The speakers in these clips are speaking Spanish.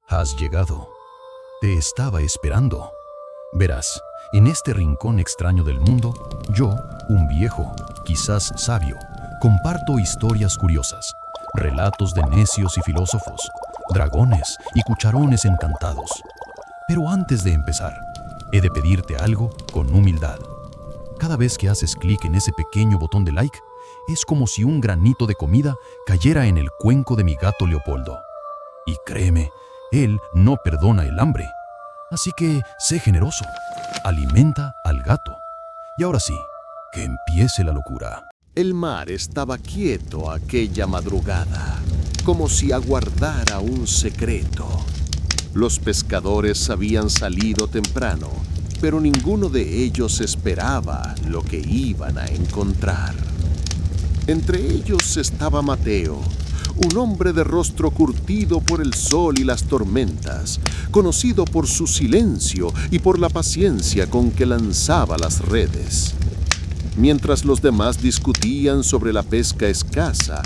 Has llegado. Te estaba esperando. Verás, en este rincón extraño del mundo, yo, un viejo, quizás sabio, comparto historias curiosas, relatos de necios y filósofos, dragones y cucharones encantados. Pero antes de empezar, he de pedirte algo con humildad. Cada vez que haces clic en ese pequeño botón de like, es como si un granito de comida cayera en el cuenco de mi gato Leopoldo. Y créeme, él no perdona el hambre. Así que sé generoso, alimenta al gato. Y ahora sí, que empiece la locura. El mar estaba quieto aquella madrugada, como si aguardara un secreto. Los pescadores habían salido temprano, pero ninguno de ellos esperaba lo que iban a encontrar. Entre ellos estaba Mateo, un hombre de rostro curtido por el sol y las tormentas, conocido por su silencio y por la paciencia con que lanzaba las redes. Mientras los demás discutían sobre la pesca escasa,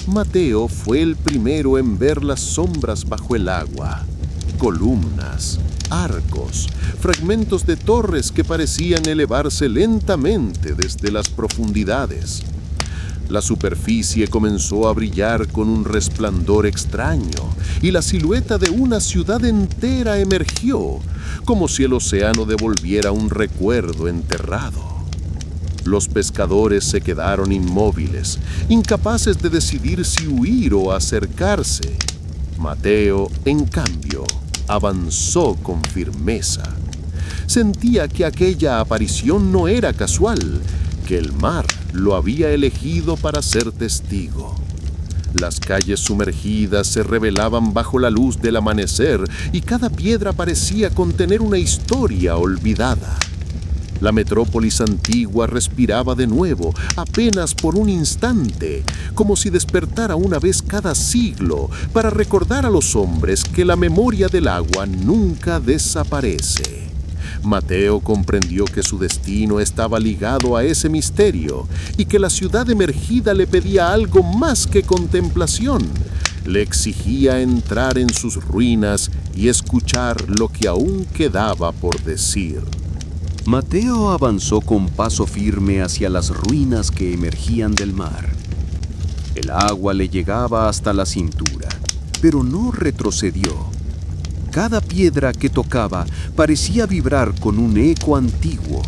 Mateo fue el primero en ver las sombras bajo el agua, columnas, arcos, fragmentos de torres que parecían elevarse lentamente desde las profundidades. La superficie comenzó a brillar con un resplandor extraño y la silueta de una ciudad entera emergió, como si el océano devolviera un recuerdo enterrado. Los pescadores se quedaron inmóviles, incapaces de decidir si huir o acercarse. Mateo, en cambio, avanzó con firmeza. Sentía que aquella aparición no era casual, que el mar lo había elegido para ser testigo. Las calles sumergidas se revelaban bajo la luz del amanecer y cada piedra parecía contener una historia olvidada. La metrópolis antigua respiraba de nuevo, apenas por un instante, como si despertara una vez cada siglo para recordar a los hombres que la memoria del agua nunca desaparece. Mateo comprendió que su destino estaba ligado a ese misterio y que la ciudad emergida le pedía algo más que contemplación. Le exigía entrar en sus ruinas y escuchar lo que aún quedaba por decir. Mateo avanzó con paso firme hacia las ruinas que emergían del mar. El agua le llegaba hasta la cintura, pero no retrocedió. Cada piedra que tocaba parecía vibrar con un eco antiguo,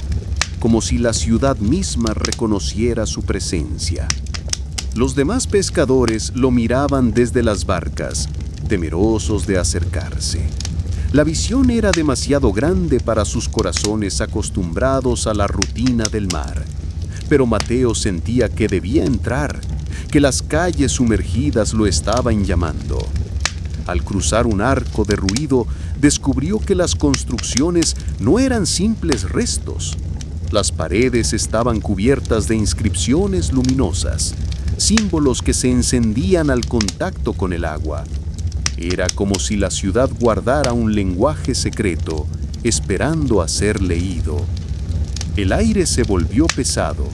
como si la ciudad misma reconociera su presencia. Los demás pescadores lo miraban desde las barcas, temerosos de acercarse. La visión era demasiado grande para sus corazones acostumbrados a la rutina del mar. Pero Mateo sentía que debía entrar, que las calles sumergidas lo estaban llamando. Al cruzar un arco derruido, descubrió que las construcciones no eran simples restos. Las paredes estaban cubiertas de inscripciones luminosas, símbolos que se encendían al contacto con el agua. Era como si la ciudad guardara un lenguaje secreto, esperando a ser leído. El aire se volvió pesado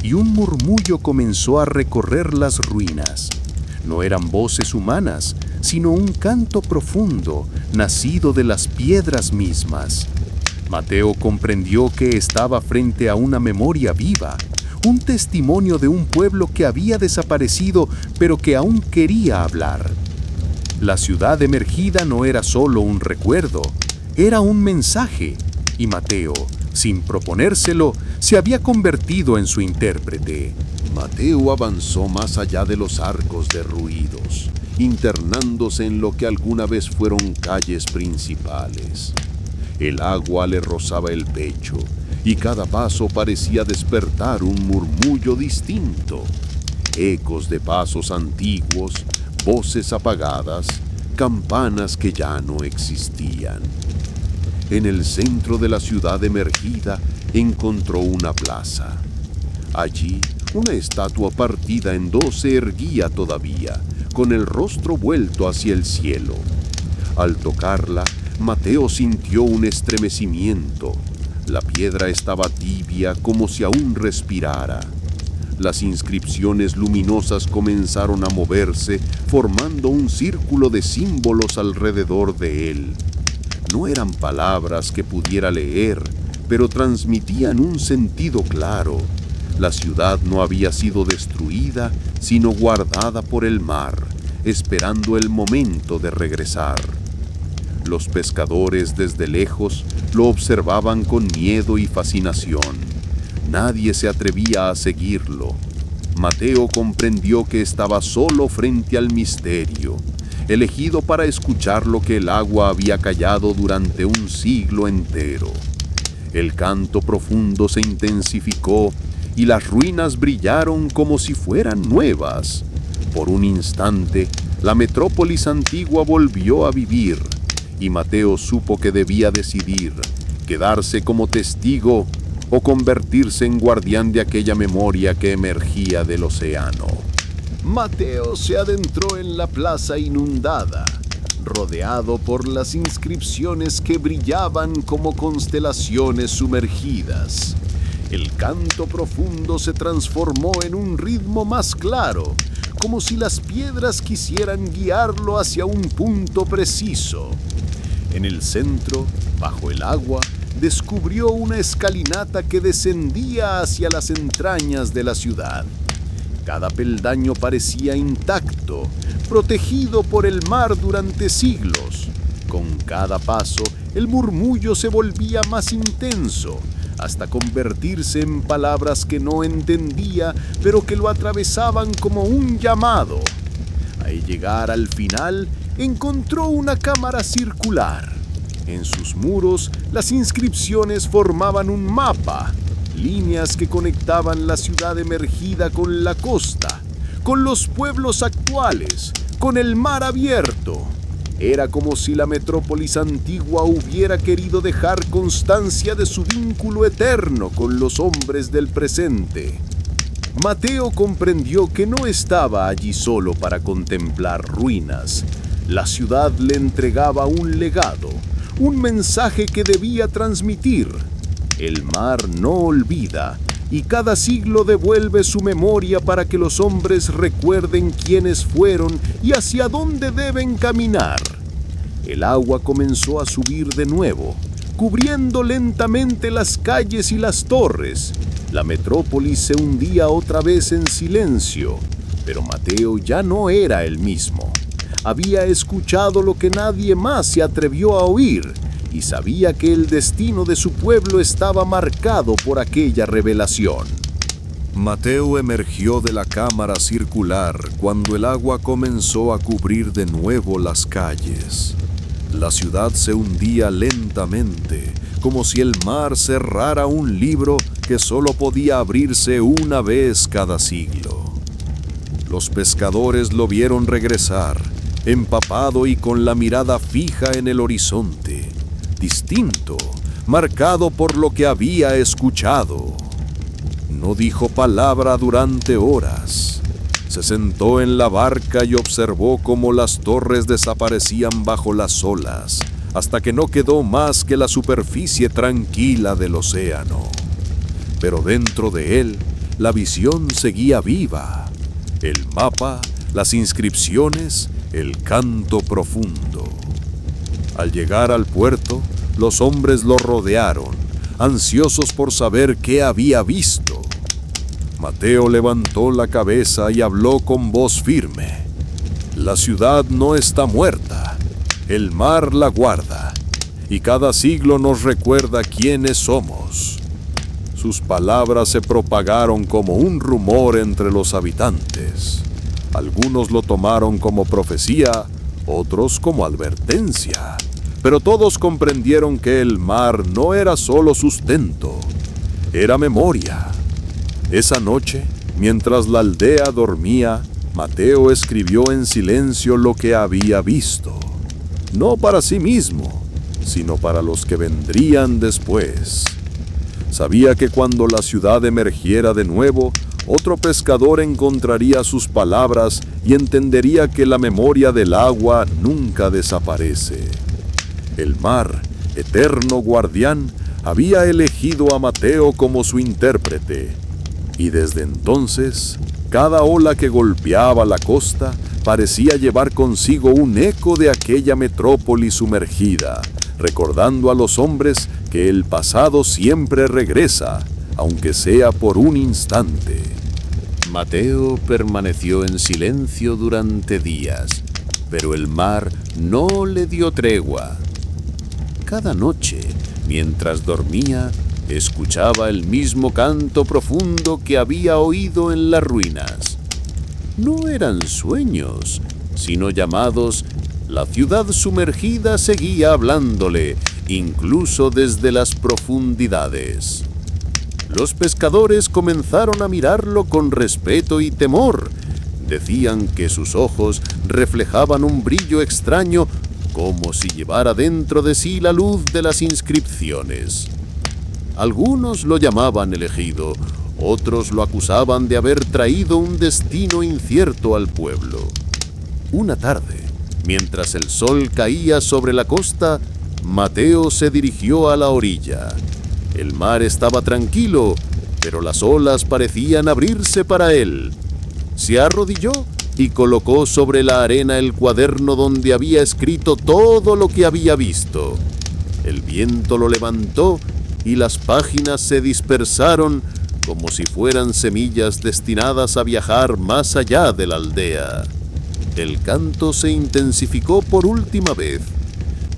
y un murmullo comenzó a recorrer las ruinas. No eran voces humanas, sino un canto profundo, nacido de las piedras mismas. Mateo comprendió que estaba frente a una memoria viva, un testimonio de un pueblo que había desaparecido, pero que aún quería hablar. La ciudad emergida no era solo un recuerdo, era un mensaje, y Mateo, sin proponérselo, se había convertido en su intérprete. Mateo avanzó más allá de los arcos derruidos, internándose en lo que alguna vez fueron calles principales. El agua le rozaba el pecho y cada paso parecía despertar un murmullo distinto. Ecos de pasos antiguos, voces apagadas, campanas que ya no existían. En el centro de la ciudad emergida encontró una plaza. Allí, una estatua partida en dos se erguía todavía, con el rostro vuelto hacia el cielo. Al tocarla, Mateo sintió un estremecimiento. La piedra estaba tibia como si aún respirara. Las inscripciones luminosas comenzaron a moverse, formando un círculo de símbolos alrededor de él. No eran palabras que pudiera leer, pero transmitían un sentido claro. La ciudad no había sido destruida, sino guardada por el mar, esperando el momento de regresar. Los pescadores desde lejos lo observaban con miedo y fascinación. Nadie se atrevía a seguirlo. Mateo comprendió que estaba solo frente al misterio, elegido para escuchar lo que el agua había callado durante un siglo entero. El canto profundo se intensificó y las ruinas brillaron como si fueran nuevas. Por un instante, la metrópolis antigua volvió a vivir, y Mateo supo que debía decidir, quedarse como testigo o convertirse en guardián de aquella memoria que emergía del océano. Mateo se adentró en la plaza inundada, rodeado por las inscripciones que brillaban como constelaciones sumergidas. El canto profundo se transformó en un ritmo más claro, como si las piedras quisieran guiarlo hacia un punto preciso. En el centro, bajo el agua, descubrió una escalinata que descendía hacia las entrañas de la ciudad. Cada peldaño parecía intacto, protegido por el mar durante siglos. Con cada paso, el murmullo se volvía más intenso, hasta convertirse en palabras que no entendía, pero que lo atravesaban como un llamado. Al llegar al final, encontró una cámara circular. En sus muros, las inscripciones formaban un mapa, líneas que conectaban la ciudad emergida con la costa, con los pueblos actuales, con el mar abierto. Era como si la metrópolis antigua hubiera querido dejar constancia de su vínculo eterno con los hombres del presente. Mateo comprendió que no estaba allí solo para contemplar ruinas. La ciudad le entregaba un legado, un mensaje que debía transmitir. El mar no olvida, y cada siglo devuelve su memoria para que los hombres recuerden quiénes fueron y hacia dónde deben caminar. El agua comenzó a subir de nuevo, cubriendo lentamente las calles y las torres. La metrópolis se hundía otra vez en silencio, pero Mateo ya no era el mismo. Había escuchado lo que nadie más se atrevió a oír y sabía que el destino de su pueblo estaba marcado por aquella revelación. Mateo emergió de la cámara circular cuando el agua comenzó a cubrir de nuevo las calles. La ciudad se hundía lentamente, como si el mar cerrara un libro que solo podía abrirse una vez cada siglo. Los pescadores lo vieron regresar, empapado y con la mirada fija en el horizonte, distinto, marcado por lo que había escuchado. No dijo palabra durante horas. Se sentó en la barca y observó cómo las torres desaparecían bajo las olas, hasta que no quedó más que la superficie tranquila del océano. Pero dentro de él, la visión seguía viva. El mapa, las inscripciones, el canto profundo. Al llegar al puerto, los hombres lo rodearon, ansiosos por saber qué había visto. Mateo levantó la cabeza y habló con voz firme. La ciudad no está muerta, el mar la guarda, y cada siglo nos recuerda quiénes somos. Sus palabras se propagaron como un rumor entre los habitantes. Algunos lo tomaron como profecía, otros como advertencia, pero todos comprendieron que el mar no era solo sustento, era memoria. Esa noche, mientras la aldea dormía, Mateo escribió en silencio lo que había visto, no para sí mismo, sino para los que vendrían después. Sabía que cuando la ciudad emergiera de nuevo, otro pescador encontraría sus palabras y entendería que la memoria del agua nunca desaparece. El mar, eterno guardián, había elegido a Mateo como su intérprete. Y desde entonces, cada ola que golpeaba la costa parecía llevar consigo un eco de aquella metrópoli sumergida, recordando a los hombres que el pasado siempre regresa, aunque sea por un instante. Mateo permaneció en silencio durante días, pero el mar no le dio tregua. Cada noche, mientras dormía, escuchaba el mismo canto profundo que había oído en las ruinas. No eran sueños, sino llamados. La ciudad sumergida seguía hablándole, incluso desde las profundidades. Los pescadores comenzaron a mirarlo con respeto y temor. Decían que sus ojos reflejaban un brillo extraño, como si llevara dentro de sí la luz de las inscripciones. Algunos lo llamaban elegido, otros lo acusaban de haber traído un destino incierto al pueblo. Una tarde, mientras el sol caía sobre la costa, Mateo se dirigió a la orilla. El mar estaba tranquilo, pero las olas parecían abrirse para él. Se arrodilló y colocó sobre la arena el cuaderno donde había escrito todo lo que había visto. El viento lo levantó y las páginas se dispersaron como si fueran semillas destinadas a viajar más allá de la aldea. El canto se intensificó por última vez.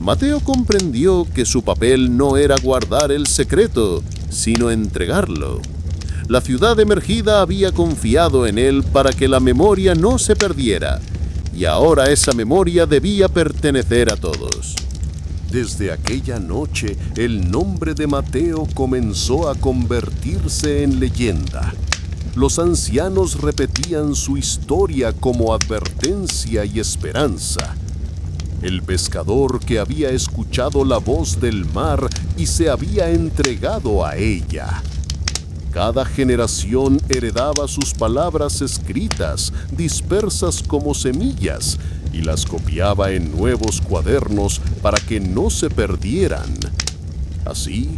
Mateo comprendió que su papel no era guardar el secreto, sino entregarlo. La ciudad emergida había confiado en él para que la memoria no se perdiera, y ahora esa memoria debía pertenecer a todos. Desde aquella noche, el nombre de Mateo comenzó a convertirse en leyenda. Los ancianos repetían su historia como advertencia y esperanza. El pescador que había escuchado la voz del mar y se había entregado a ella. Cada generación heredaba sus palabras escritas, dispersas como semillas, y las copiaba en nuevos cuadernos para que no se perdieran. Así,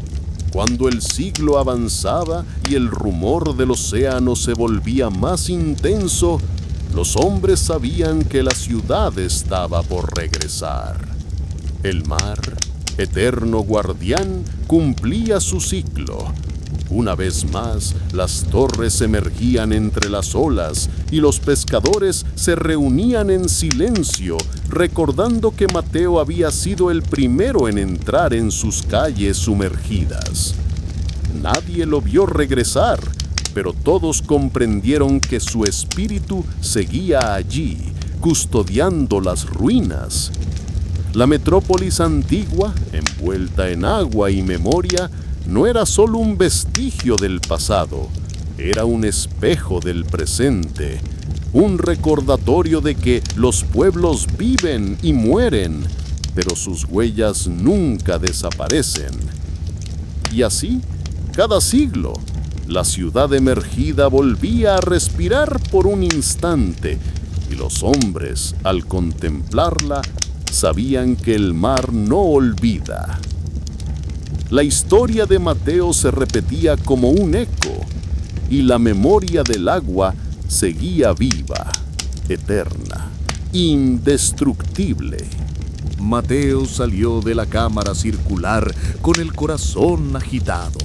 cuando el siglo avanzaba y el rumor del océano se volvía más intenso, los hombres sabían que la ciudad estaba por regresar. El mar, eterno guardián, cumplía su ciclo. Una vez más, las torres emergían entre las olas y los pescadores se reunían en silencio, recordando que Mateo había sido el primero en entrar en sus calles sumergidas. Nadie lo vio regresar, pero todos comprendieron que su espíritu seguía allí, custodiando las ruinas. La metrópolis antigua, envuelta en agua y memoria, no era solo un vestigio del pasado, era un espejo del presente, un recordatorio de que los pueblos viven y mueren, pero sus huellas nunca desaparecen. Y así, cada siglo, la ciudad emergida volvía a respirar por un instante, y los hombres, al contemplarla, sabían que el mar no olvida. La historia de Mateo se repetía como un eco, y la memoria del agua seguía viva, eterna, indestructible. Mateo salió de la cámara circular con el corazón agitado.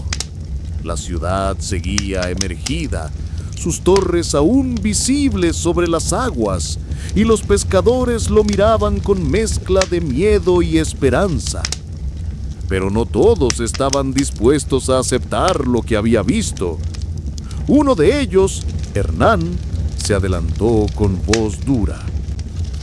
La ciudad seguía emergida, sus torres aún visibles sobre las aguas, y los pescadores lo miraban con mezcla de miedo y esperanza. Pero no todos estaban dispuestos a aceptar lo que había visto. Uno de ellos, Hernán, se adelantó con voz dura.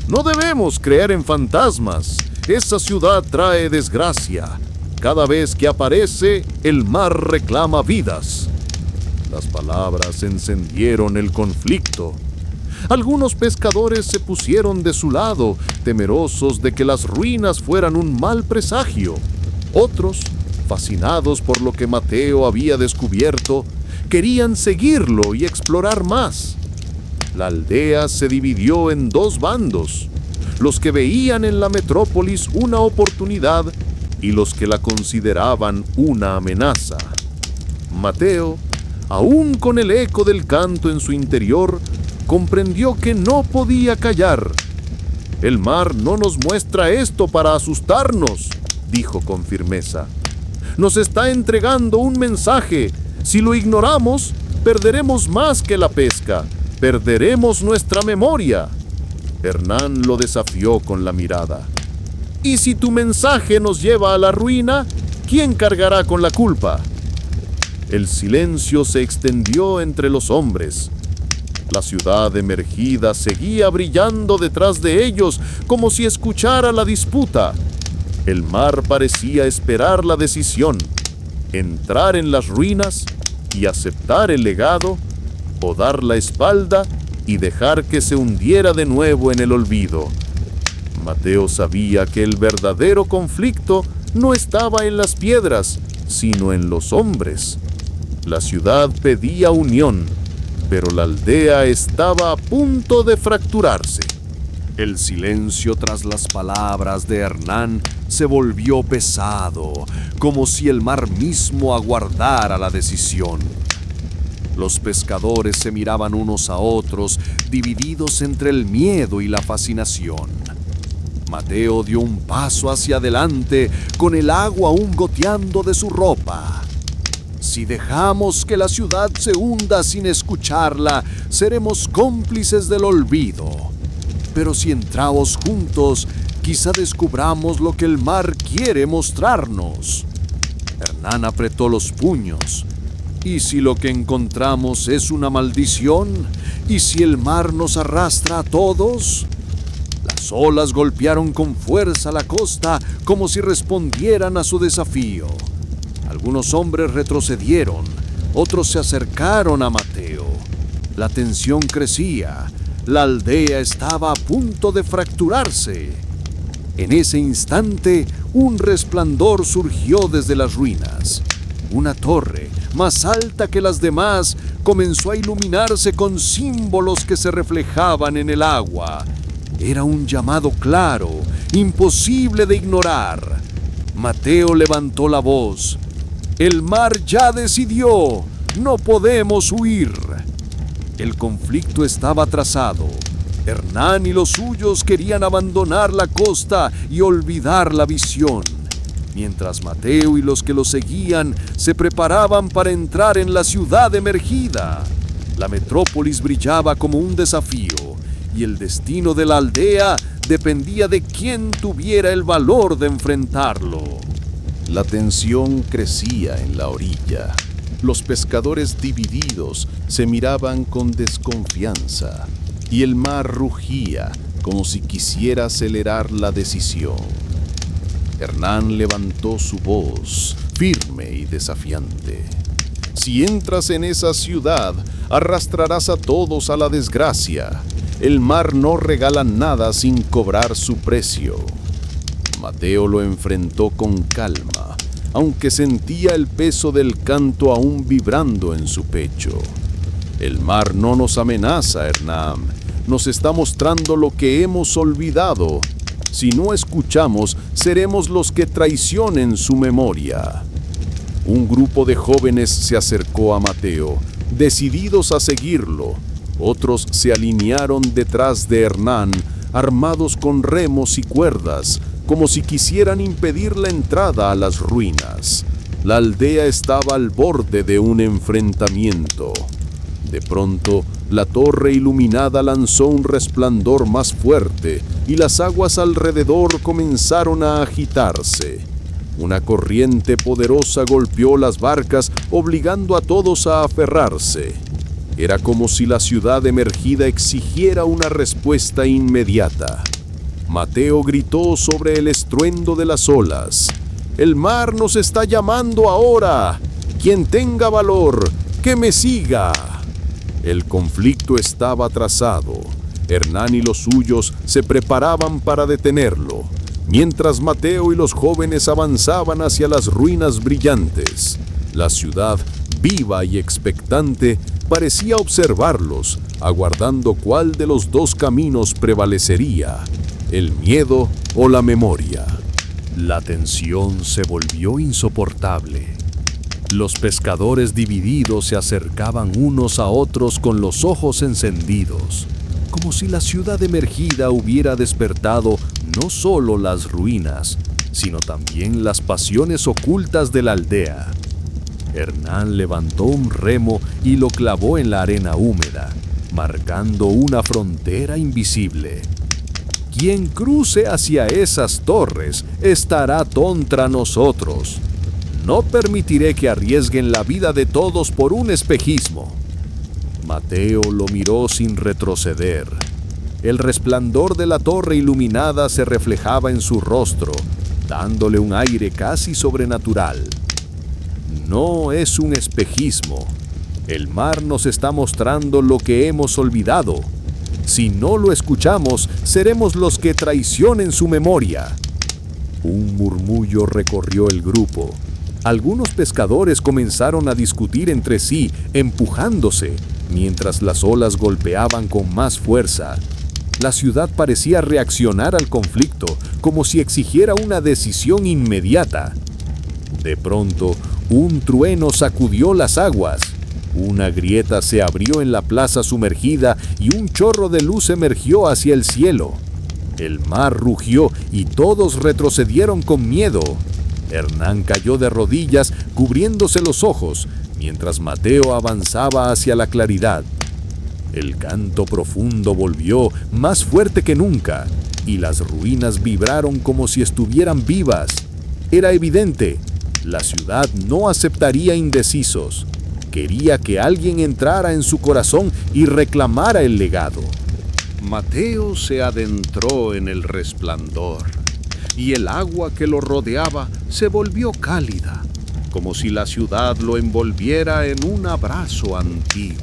No debemos creer en fantasmas. Esa ciudad trae desgracia. Cada vez que aparece, el mar reclama vidas. Las palabras encendieron el conflicto. Algunos pescadores se pusieron de su lado, temerosos de que las ruinas fueran un mal presagio. Otros, fascinados por lo que Mateo había descubierto, querían seguirlo y explorar más. La aldea se dividió en dos bandos, los que veían en la metrópolis una oportunidad y los que la consideraban una amenaza. Mateo, aún con el eco del canto en su interior, comprendió que no podía callar. «El mar no nos muestra esto para asustarnos», dijo con firmeza. «Nos está entregando un mensaje. Si lo ignoramos, perderemos más que la pesca. Perderemos nuestra memoria». Hernán lo desafió con la mirada. «Y si tu mensaje nos lleva a la ruina, ¿quién cargará con la culpa?». El silencio se extendió entre los hombres. La ciudad emergida seguía brillando detrás de ellos como si escuchara la disputa. El mar parecía esperar la decisión: entrar en las ruinas y aceptar el legado, o dar la espalda y dejar que se hundiera de nuevo en el olvido. Mateo sabía que el verdadero conflicto no estaba en las piedras, sino en los hombres. La ciudad pedía unión, pero la aldea estaba a punto de fracturarse. El silencio tras las palabras de Hernán se volvió pesado, como si el mar mismo aguardara la decisión. Los pescadores se miraban unos a otros, divididos entre el miedo y la fascinación. Mateo dio un paso hacia adelante, con el agua aún goteando de su ropa. Si dejamos que la ciudad se hunda sin escucharla, seremos cómplices del olvido. Pero si entramos juntos, quizá descubramos lo que el mar quiere mostrarnos. Hernán apretó los puños. ¿Y si lo que encontramos es una maldición? ¿Y si el mar nos arrastra a todos? Las olas golpearon con fuerza la costa como si respondieran a su desafío. Algunos hombres retrocedieron, otros se acercaron a Mateo. La tensión crecía, la aldea estaba a punto de fracturarse. En ese instante, un resplandor surgió desde las ruinas. Una torre, más alta que las demás, comenzó a iluminarse con símbolos que se reflejaban en el agua. Era un llamado claro, imposible de ignorar. Mateo levantó la voz. «El mar ya decidió, no podemos huir». El conflicto estaba trazado. Hernán y los suyos querían abandonar la costa y olvidar la visión, mientras Mateo y los que lo seguían se preparaban para entrar en la ciudad emergida. La metrópolis brillaba como un desafío, y el destino de la aldea dependía de quién tuviera el valor de enfrentarlo. La tensión crecía en la orilla. Los pescadores divididos se miraban con desconfianza, y el mar rugía como si quisiera acelerar la decisión. Hernán levantó su voz, firme y desafiante. «Si entras en esa ciudad, arrastrarás a todos a la desgracia. El mar no regala nada sin cobrar su precio». Mateo lo enfrentó con calma, aunque sentía el peso del canto aún vibrando en su pecho. «El mar no nos amenaza, Hernán. Nos está mostrando lo que hemos olvidado. Si no escuchamos, seremos los que traicionen su memoria». Un grupo de jóvenes se acercó a Mateo, decididos a seguirlo. Otros se alinearon detrás de Hernán, armados con remos y cuerdas, como si quisieran impedir la entrada a las ruinas. La aldea estaba al borde de un enfrentamiento. De pronto, la torre iluminada lanzó un resplandor más fuerte y las aguas alrededor comenzaron a agitarse. Una corriente poderosa golpeó las barcas, obligando a todos a aferrarse. Era como si la ciudad emergida exigiera una respuesta inmediata. Mateo gritó sobre el estruendo de las olas. «El mar nos está llamando ahora. Quien tenga valor, que me siga». El conflicto estaba trazado. Hernán y los suyos se preparaban para detenerlo, mientras Mateo y los jóvenes avanzaban hacia las ruinas brillantes. La ciudad, viva y expectante, parecía observarlos, aguardando cuál de los dos caminos prevalecería: el miedo o la memoria. La tensión se volvió insoportable. Los pescadores divididos se acercaban unos a otros con los ojos encendidos, como si la ciudad emergida hubiera despertado no solo las ruinas, sino también las pasiones ocultas de la aldea. Hernán levantó un remo y lo clavó en la arena húmeda, marcando una frontera invisible. Quien cruce hacia esas torres estará contra nosotros. No permitiré que arriesguen la vida de todos por un espejismo. Mateo lo miró sin retroceder. El resplandor de la torre iluminada se reflejaba en su rostro, dándole un aire casi sobrenatural. No es un espejismo. El mar nos está mostrando lo que hemos olvidado. Si no lo escuchamos, seremos los que traicionen su memoria. Un murmullo recorrió el grupo. Algunos pescadores comenzaron a discutir entre sí, empujándose, mientras las olas golpeaban con más fuerza. La ciudad parecía reaccionar al conflicto, como si exigiera una decisión inmediata. De pronto, un trueno sacudió las aguas. Una grieta se abrió en la plaza sumergida y un chorro de luz emergió hacia el cielo. El mar rugió y todos retrocedieron con miedo. Hernán cayó de rodillas, cubriéndose los ojos, mientras Mateo avanzaba hacia la claridad. El canto profundo volvió, más fuerte que nunca, y las ruinas vibraron como si estuvieran vivas. Era evidente, la ciudad no aceptaría indecisos. Quería que alguien entrara en su corazón y reclamara el legado. Mateo se adentró en el resplandor, y el agua que lo rodeaba se volvió cálida, como si la ciudad lo envolviera en un abrazo antiguo.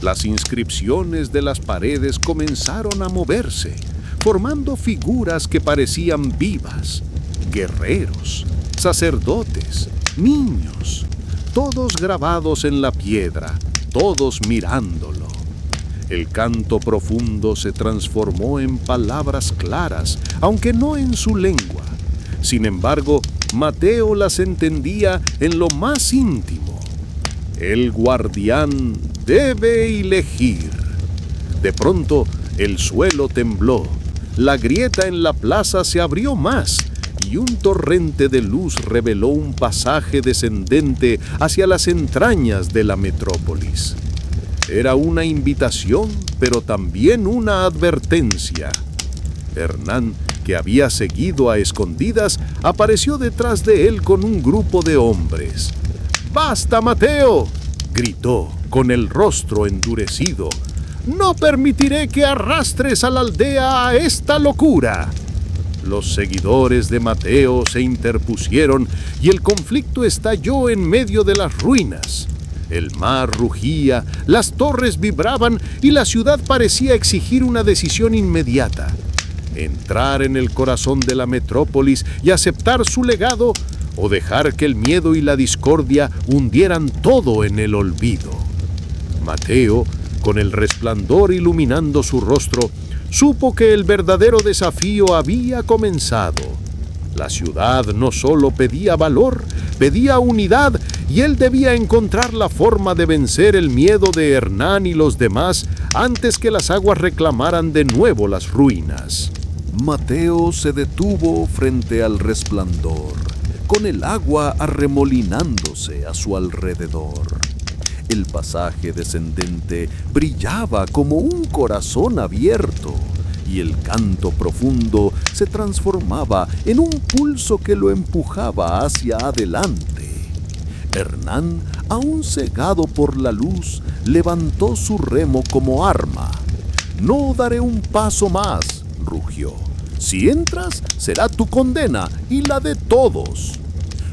Las inscripciones de las paredes comenzaron a moverse, formando figuras que parecían vivas: guerreros, sacerdotes, niños, todos grabados en la piedra, todos mirándolo. El canto profundo se transformó en palabras claras, aunque no en su lengua. Sin embargo, Mateo las entendía en lo más íntimo. El guardián debe elegir. De pronto, el suelo tembló, la grieta en la plaza se abrió más, y un torrente de luz reveló un pasaje descendente hacia las entrañas de la metrópolis. Era una invitación, pero también una advertencia. Hernán, que había seguido a escondidas, apareció detrás de él con un grupo de hombres. ¡Basta, Mateo!, gritó, con el rostro endurecido. ¡No permitiré que arrastres a la aldea a esta locura! Los seguidores de Mateo se interpusieron y el conflicto estalló en medio de las ruinas. El mar rugía, las torres vibraban y la ciudad parecía exigir una decisión inmediata: entrar en el corazón de la metrópolis y aceptar su legado, o dejar que el miedo y la discordia hundieran todo en el olvido. Mateo, con el resplandor iluminando su rostro, supo que el verdadero desafío había comenzado. La ciudad no solo pedía valor, pedía unidad, y él debía encontrar la forma de vencer el miedo de Hernán y los demás antes que las aguas reclamaran de nuevo las ruinas. Mateo se detuvo frente al resplandor, con el agua arremolinándose a su alrededor. El pasaje descendente brillaba como un corazón abierto, y el canto profundo se transformaba en un pulso que lo empujaba hacia adelante. Hernán, aún cegado por la luz, levantó su remo como arma. «No daré un paso más», rugió. «Si entras, será tu condena y la de todos».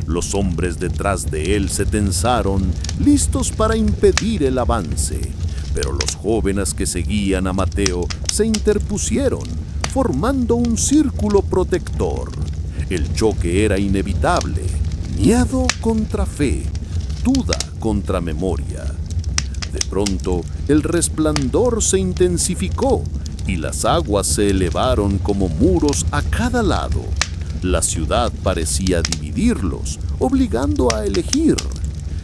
Los hombres detrás de él se tensaron, listos para impedir el avance, pero los jóvenes que seguían a Mateo se interpusieron, formando un círculo protector. El choque era inevitable: miedo contra fe, duda contra memoria. De pronto, el resplandor se intensificó y las aguas se elevaron como muros a cada lado. La ciudad parecía dividirlos, obligando a elegir.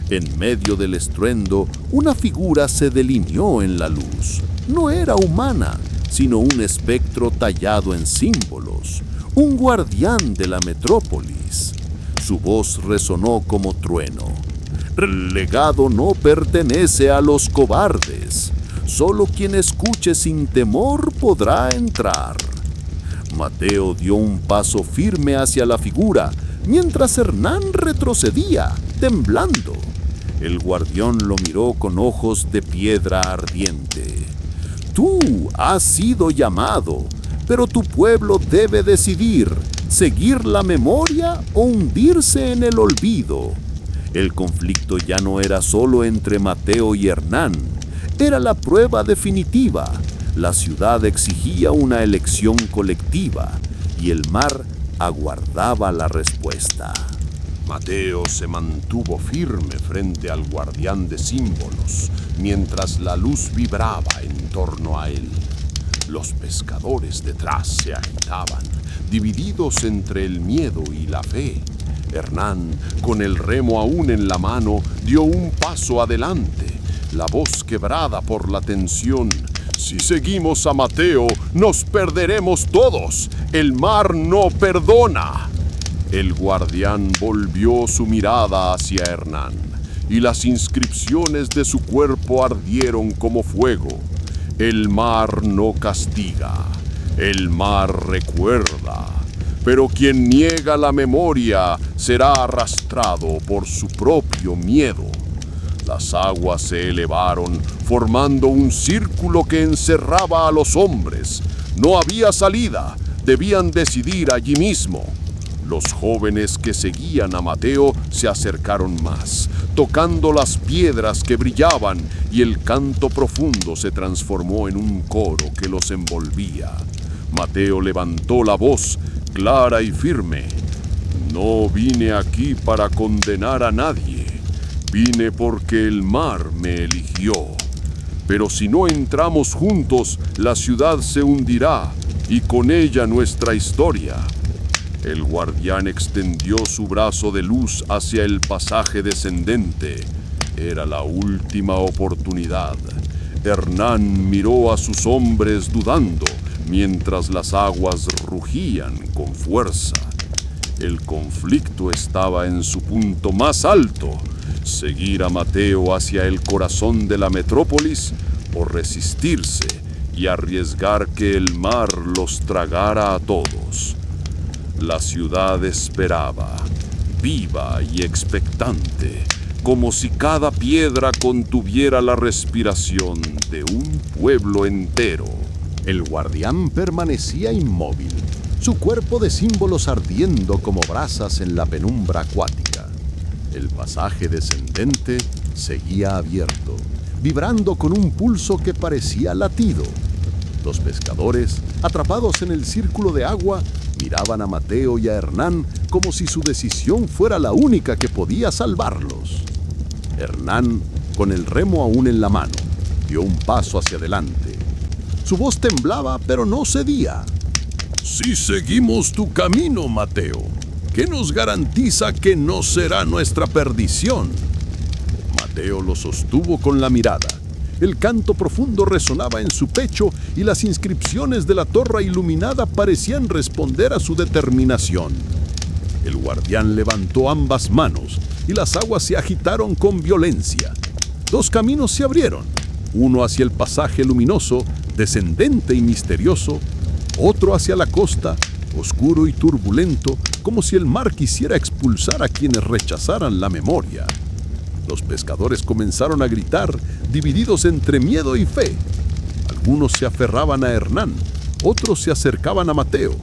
En medio del estruendo, una figura se delineó en la luz. No era humana, sino un espectro tallado en símbolos, un guardián de la metrópolis. Su voz resonó como trueno. El legado no pertenece a los cobardes. Solo quien escuche sin temor podrá entrar. Mateo dio un paso firme hacia la figura, mientras Hernán retrocedía, temblando. El guardián lo miró con ojos de piedra ardiente. Tú has sido llamado, pero tu pueblo debe decidir, seguir la memoria o hundirse en el olvido. El conflicto ya no era solo entre Mateo y Hernán, era la prueba definitiva. La ciudad exigía una elección colectiva y el mar aguardaba la respuesta. Mateo se mantuvo firme frente al guardián de símbolos, mientras la luz vibraba en torno a él. Los pescadores detrás se agitaban, divididos entre el miedo y la fe. Hernán, con el remo aún en la mano, dio un paso adelante, la voz quebrada por la tensión. Si seguimos a Mateo, nos perderemos todos. El mar no perdona. El guardián volvió su mirada hacia Hernán, y las inscripciones de su cuerpo ardieron como fuego. El mar no castiga, el mar recuerda, pero quien niega la memoria será arrastrado por su propio miedo. Las aguas se elevaron, formando un círculo que encerraba a los hombres. No había salida, debían decidir allí mismo. Los jóvenes que seguían a Mateo se acercaron más, tocando las piedras que brillaban, y el canto profundo se transformó en un coro que los envolvía. Mateo levantó la voz, clara y firme. No vine aquí para condenar a nadie. Vine porque el mar me eligió. Pero si no entramos juntos, la ciudad se hundirá, y con ella nuestra historia. El guardián extendió su brazo de luz hacia el pasaje descendente. Era la última oportunidad. Hernán miró a sus hombres dudando, mientras las aguas rugían con fuerza. El conflicto estaba en su punto más alto. Seguir a Mateo hacia el corazón de la metrópolis o resistirse y arriesgar que el mar los tragara a todos. La ciudad esperaba, viva y expectante, como si cada piedra contuviera la respiración de un pueblo entero. El guardián permanecía inmóvil, su cuerpo de símbolos ardiendo como brasas en la penumbra acuática. El pasaje descendente seguía abierto, vibrando con un pulso que parecía latido. Los pescadores, atrapados en el círculo de agua, miraban a Mateo y a Hernán como si su decisión fuera la única que podía salvarlos. Hernán, con el remo aún en la mano, dio un paso hacia adelante. Su voz temblaba, pero no cedía. Si seguimos tu camino, Mateo, ¿qué nos garantiza que no será nuestra perdición? Mateo lo sostuvo con la mirada. El canto profundo resonaba en su pecho y las inscripciones de la torre iluminada parecían responder a su determinación. El guardián levantó ambas manos y las aguas se agitaron con violencia. Dos caminos se abrieron, uno hacia el pasaje luminoso, descendente y misterioso, otro hacia la costa, oscuro y turbulento, como si el mar quisiera expulsar a quienes rechazaran la memoria. Los pescadores comenzaron a gritar, divididos entre miedo y fe. Algunos se aferraban a Hernán, otros se acercaban a Mateo.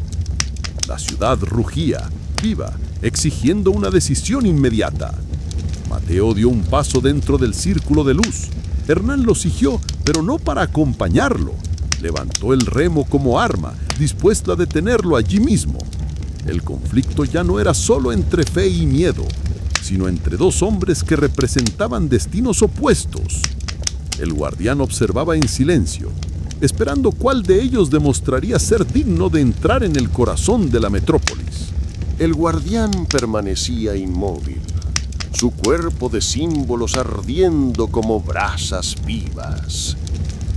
La ciudad rugía, viva, exigiendo una decisión inmediata. Mateo dio un paso dentro del círculo de luz. Hernán lo siguió, pero no para acompañarlo. Levantó el remo como arma, dispuesto a detenerlo allí mismo. El conflicto ya no era solo entre fe y miedo, sino entre dos hombres que representaban destinos opuestos. El guardián observaba en silencio, esperando cuál de ellos demostraría ser digno de entrar en el corazón de la metrópolis. El guardián permanecía inmóvil, su cuerpo de símbolos ardiendo como brasas vivas.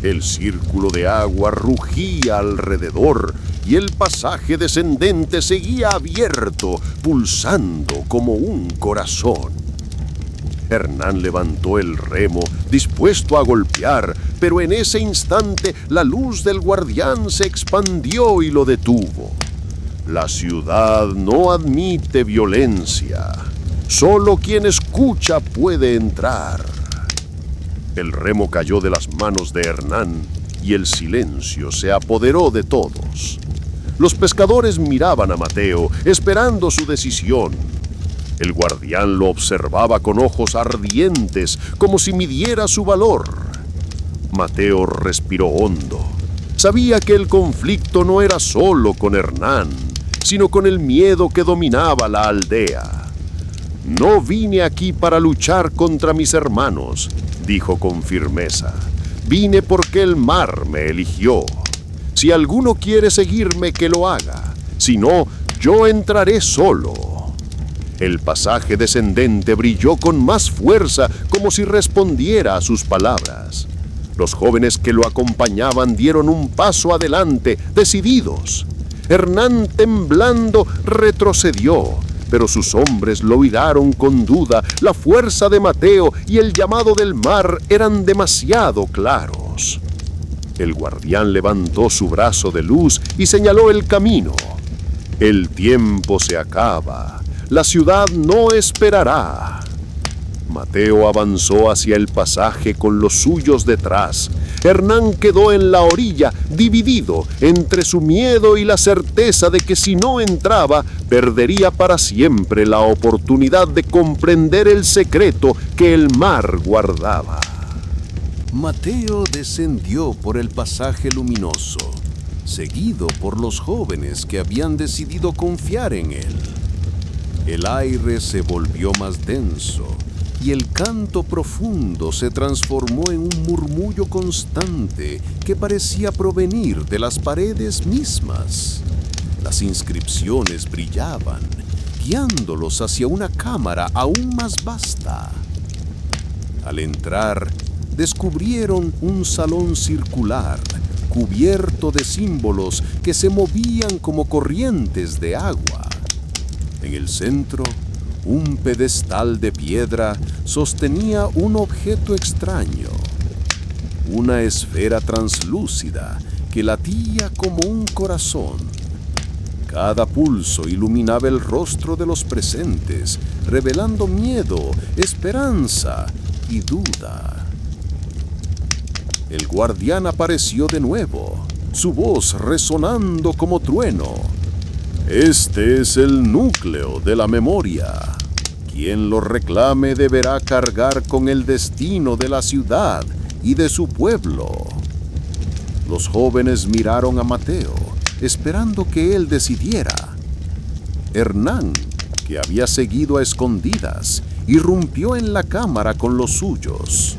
El círculo de agua rugía alrededor y el pasaje descendente seguía abierto, pulsando como un corazón. Hernán levantó el remo, dispuesto a golpear, pero en ese instante la luz del guardián se expandió y lo detuvo. La ciudad no admite violencia. Solo quien escucha puede entrar. El remo cayó de las manos de Hernán y el silencio se apoderó de todos. Los pescadores miraban a Mateo, esperando su decisión. El guardián lo observaba con ojos ardientes, como si midiera su valor. Mateo respiró hondo. Sabía que el conflicto no era solo con Hernán, sino con el miedo que dominaba la aldea. «No vine aquí para luchar contra mis hermanos», dijo con firmeza. «Vine porque el mar me eligió. Si alguno quiere seguirme, que lo haga. Si no, yo entraré solo». El pasaje descendente brilló con más fuerza, como si respondiera a sus palabras. Los jóvenes que lo acompañaban dieron un paso adelante, decididos. Hernán, temblando, retrocedió, pero sus hombres lo miraron con duda. La fuerza de Mateo y el llamado del mar eran demasiado claros. El guardián levantó su brazo de luz y señaló el camino. «El tiempo se acaba. La ciudad no esperará». Mateo avanzó hacia el pasaje con los suyos detrás. Hernán quedó en la orilla, dividido entre su miedo y la certeza de que si no entraba, perdería para siempre la oportunidad de comprender el secreto que el mar guardaba. Mateo descendió por el pasaje luminoso, seguido por los jóvenes que habían decidido confiar en él. El aire se volvió más denso y el canto profundo se transformó en un murmullo constante que parecía provenir de las paredes mismas. Las inscripciones brillaban, guiándolos hacia una cámara aún más vasta. Al entrar, descubrieron un salón circular, cubierto de símbolos que se movían como corrientes de agua. En el centro, un pedestal de piedra sostenía un objeto extraño, una esfera translúcida que latía como un corazón. Cada pulso iluminaba el rostro de los presentes, revelando miedo, esperanza y duda. El guardián apareció de nuevo, su voz resonando como trueno. «Este es el núcleo de la memoria. Quien lo reclame deberá cargar con el destino de la ciudad y de su pueblo». Los jóvenes miraron a Mateo, esperando que él decidiera. Hernán, que había seguido a escondidas, irrumpió en la cámara con los suyos.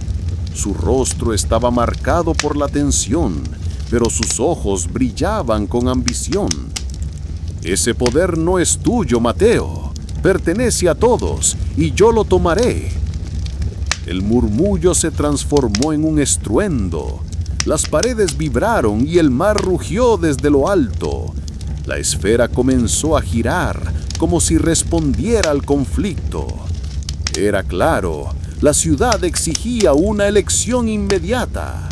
Su rostro estaba marcado por la tensión, pero sus ojos brillaban con ambición. «Ese poder no es tuyo, Mateo. Pertenece a todos, y yo lo tomaré». El murmullo se transformó en un estruendo. Las paredes vibraron y el mar rugió desde lo alto. La esfera comenzó a girar, como si respondiera al conflicto. Era claro, la ciudad exigía una elección inmediata.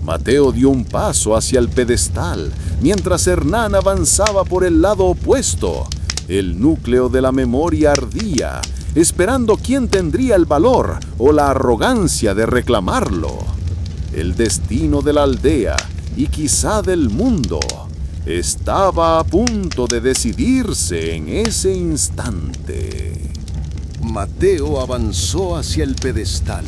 Mateo dio un paso hacia el pedestal, mientras Hernán avanzaba por el lado opuesto. El núcleo de la memoria ardía, esperando quién tendría el valor o la arrogancia de reclamarlo. El destino de la aldea, y quizá del mundo, estaba a punto de decidirse en ese instante. Mateo avanzó hacia el pedestal,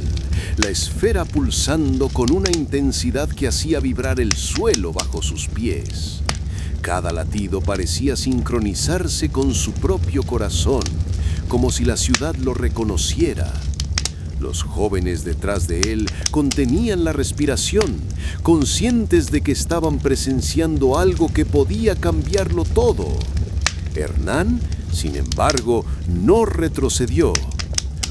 la esfera pulsando con una intensidad que hacía vibrar el suelo bajo sus pies. Cada latido parecía sincronizarse con su propio corazón, como si la ciudad lo reconociera. Los jóvenes detrás de él contenían la respiración, conscientes de que estaban presenciando algo que podía cambiarlo todo. Hernán Sin embargo, no retrocedió.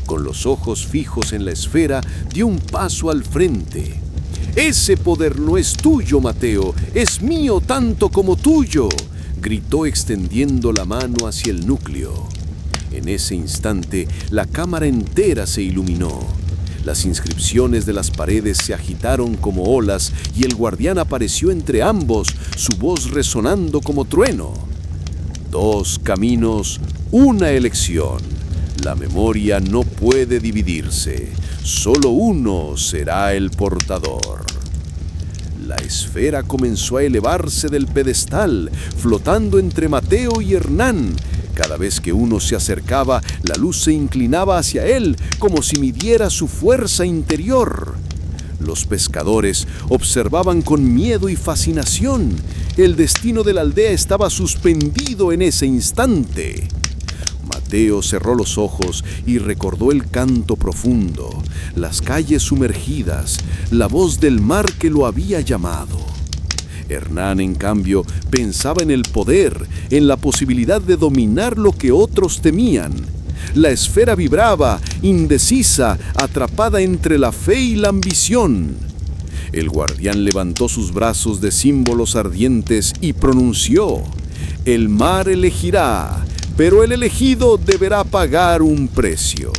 Con los ojos fijos en la esfera, dio un paso al frente. «Ese poder no es tuyo, Mateo, es mío tanto como tuyo», gritó extendiendo la mano hacia el núcleo. En ese instante, la cámara entera se iluminó. Las inscripciones de las paredes se agitaron como olas y el guardián apareció entre ambos, su voz resonando como trueno. Dos caminos, una elección. La memoria no puede dividirse. Solo uno será el portador. La esfera comenzó a elevarse del pedestal, flotando entre Mateo y Hernán. Cada vez que uno se acercaba, la luz se inclinaba hacia él, como si midiera su fuerza interior. Los pescadores observaban con miedo y fascinación. El destino de la aldea estaba suspendido en ese instante. Mateo cerró los ojos y recordó el canto profundo, las calles sumergidas, la voz del mar que lo había llamado. Hernán, en cambio, pensaba en el poder, en la posibilidad de dominar lo que otros temían. La esfera vibraba, indecisa, atrapada entre la fe y la ambición. El guardián levantó sus brazos de símbolos ardientes y pronunció: «El mar elegirá, pero el elegido deberá pagar un precio».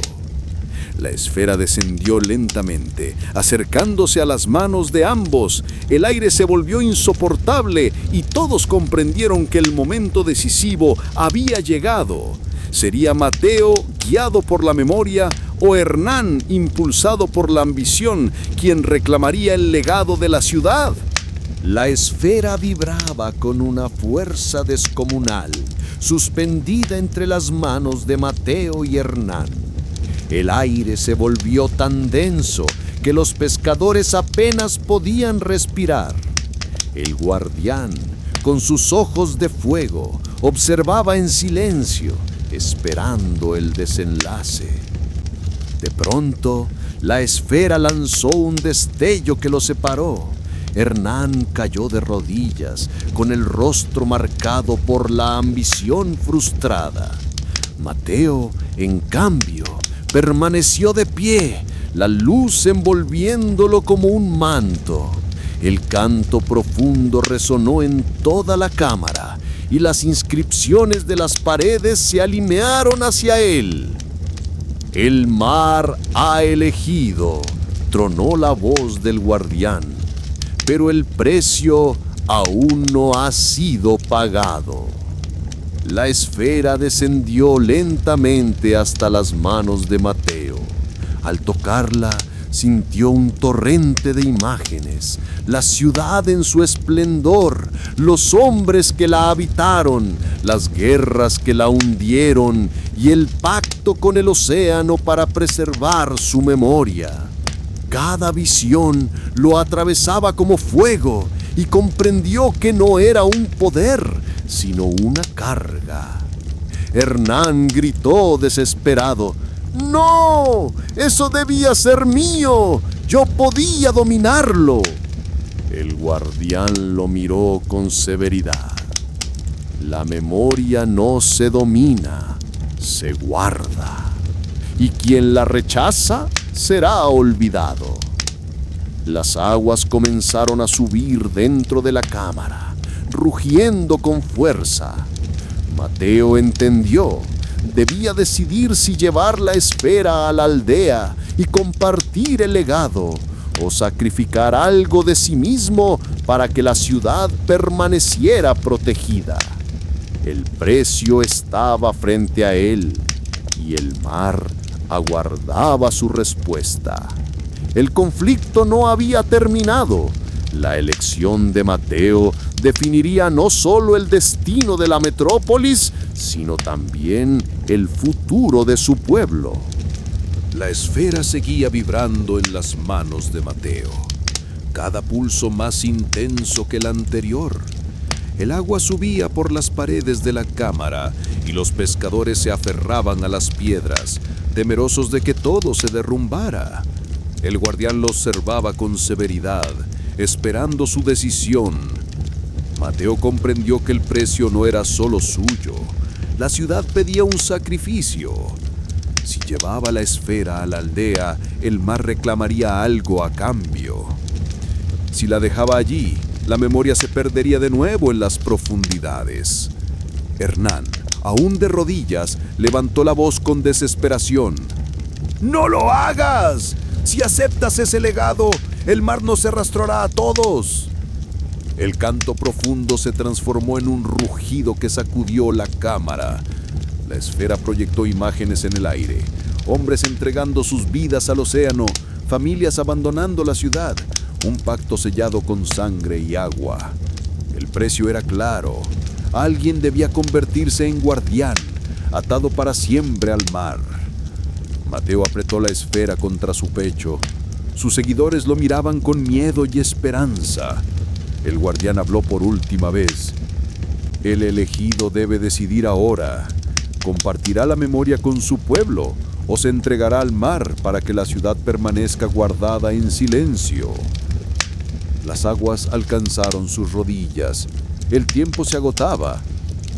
La esfera descendió lentamente, acercándose a las manos de ambos. El aire se volvió insoportable y todos comprendieron que el momento decisivo había llegado. ¿Sería Mateo, guiado por la memoria, o Hernán, impulsado por la ambición, quien reclamaría el legado de la ciudad? La esfera vibraba con una fuerza descomunal, suspendida entre las manos de Mateo y Hernán. El aire se volvió tan denso que los pescadores apenas podían respirar. El guardián, con sus ojos de fuego, observaba en silencio, esperando el desenlace. De pronto, la esfera lanzó un destello que lo separó. Hernán cayó de rodillas, con el rostro marcado por la ambición frustrada. Mateo, en cambio, permaneció de pie, la luz envolviéndolo como un manto. El canto profundo resonó en toda la cámara y las inscripciones de las paredes se alinearon hacia él. «El mar ha elegido», tronó la voz del guardián, «pero el precio aún no ha sido pagado». La esfera descendió lentamente hasta las manos de Mateo. Al tocarla, sintió un torrente de imágenes, la ciudad en su esplendor, los hombres que la habitaron, las guerras que la hundieron y el pacto con el océano para preservar su memoria. Cada visión lo atravesaba como fuego y comprendió que no era un poder, sino una carga. Hernán gritó desesperado: «¡No! ¡Eso debía ser mío! ¡Yo podía dominarlo!». El guardián lo miró con severidad. La memoria no se domina, se guarda. Y quien la rechaza será olvidado. Las aguas comenzaron a subir dentro de la cámara, rugiendo con fuerza. Mateo entendió. Debía decidir si llevar la esfera a la aldea y compartir el legado, o sacrificar algo de sí mismo para que la ciudad permaneciera protegida. El precio estaba frente a él y el mar aguardaba su respuesta. El conflicto no había terminado. La elección de Mateo definiría no solo el destino de la metrópolis, sino también el futuro de su pueblo. La esfera seguía vibrando en las manos de Mateo, cada pulso más intenso que el anterior. El agua subía por las paredes de la cámara y los pescadores se aferraban a las piedras, temerosos de que todo se derrumbara. El guardián lo observaba con severidad, esperando su decisión. Mateo comprendió que el precio no era solo suyo. La ciudad pedía un sacrificio. Si llevaba la esfera a la aldea, el mar reclamaría algo a cambio. Si la dejaba allí, la memoria se perdería de nuevo en las profundidades. Hernán, aún de rodillas, levantó la voz con desesperación. ¡No lo hagas! Si aceptas ese legado, el mar nos arrastrará a todos. El canto profundo se transformó en un rugido que sacudió la cámara. La esfera proyectó imágenes en el aire, hombres entregando sus vidas al océano, familias abandonando la ciudad, un pacto sellado con sangre y agua. El precio era claro. Alguien debía convertirse en guardián, atado para siempre al mar. Mateo apretó la esfera contra su pecho. Sus seguidores lo miraban con miedo y esperanza. El guardián habló por última vez. El elegido debe decidir ahora. ¿Compartirá la memoria con su pueblo o se entregará al mar para que la ciudad permanezca guardada en silencio? Las aguas alcanzaron sus rodillas. El tiempo se agotaba.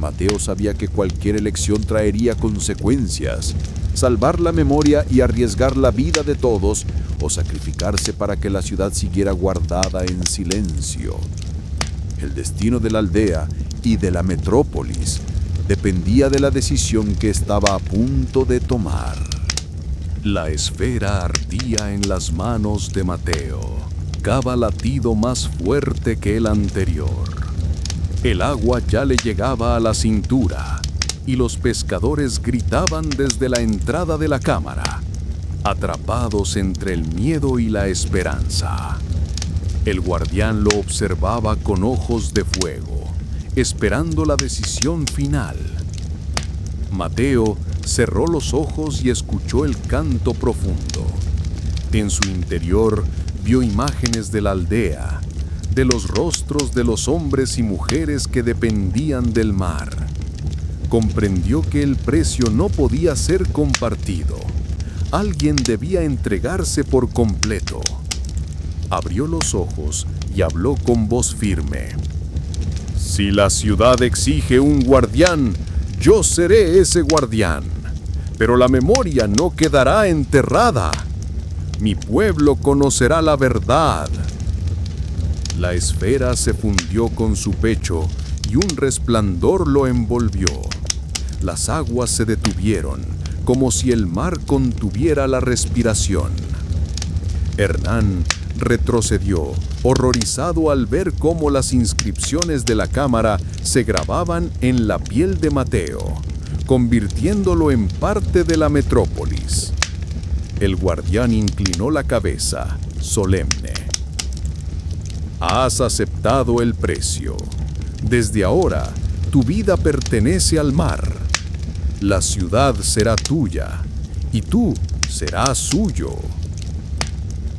Mateo sabía que cualquier elección traería consecuencias. Salvar la memoria y arriesgar la vida de todos o sacrificarse para que la ciudad siguiera guardada en silencio. El destino de la aldea y de la metrópolis dependía de la decisión que estaba a punto de tomar. La esfera ardía en las manos de Mateo, cada latido más fuerte que el anterior. El agua ya le llegaba a la cintura y los pescadores gritaban desde la entrada de la cámara, atrapados entre el miedo y la esperanza. El guardián lo observaba con ojos de fuego, esperando la decisión final. Mateo cerró los ojos y escuchó el canto profundo. En su interior vio imágenes de la aldea, de los rostros de los hombres y mujeres que dependían del mar. Comprendió que el precio no podía ser compartido. Alguien debía entregarse por completo. Abrió los ojos y habló con voz firme. Si la ciudad exige un guardián, yo seré ese guardián. Pero la memoria no quedará enterrada. Mi pueblo conocerá la verdad. La esfera se fundió con su pecho y un resplandor lo envolvió. Las aguas se detuvieron, como si el mar contuviera la respiración. Hernán retrocedió, horrorizado al ver cómo las inscripciones de la cámara se grababan en la piel de Mateo, convirtiéndolo en parte de la metrópolis. El guardián inclinó la cabeza, solemne. Has aceptado el precio. Desde ahora, tu vida pertenece al mar. La ciudad será tuya y tú serás suyo.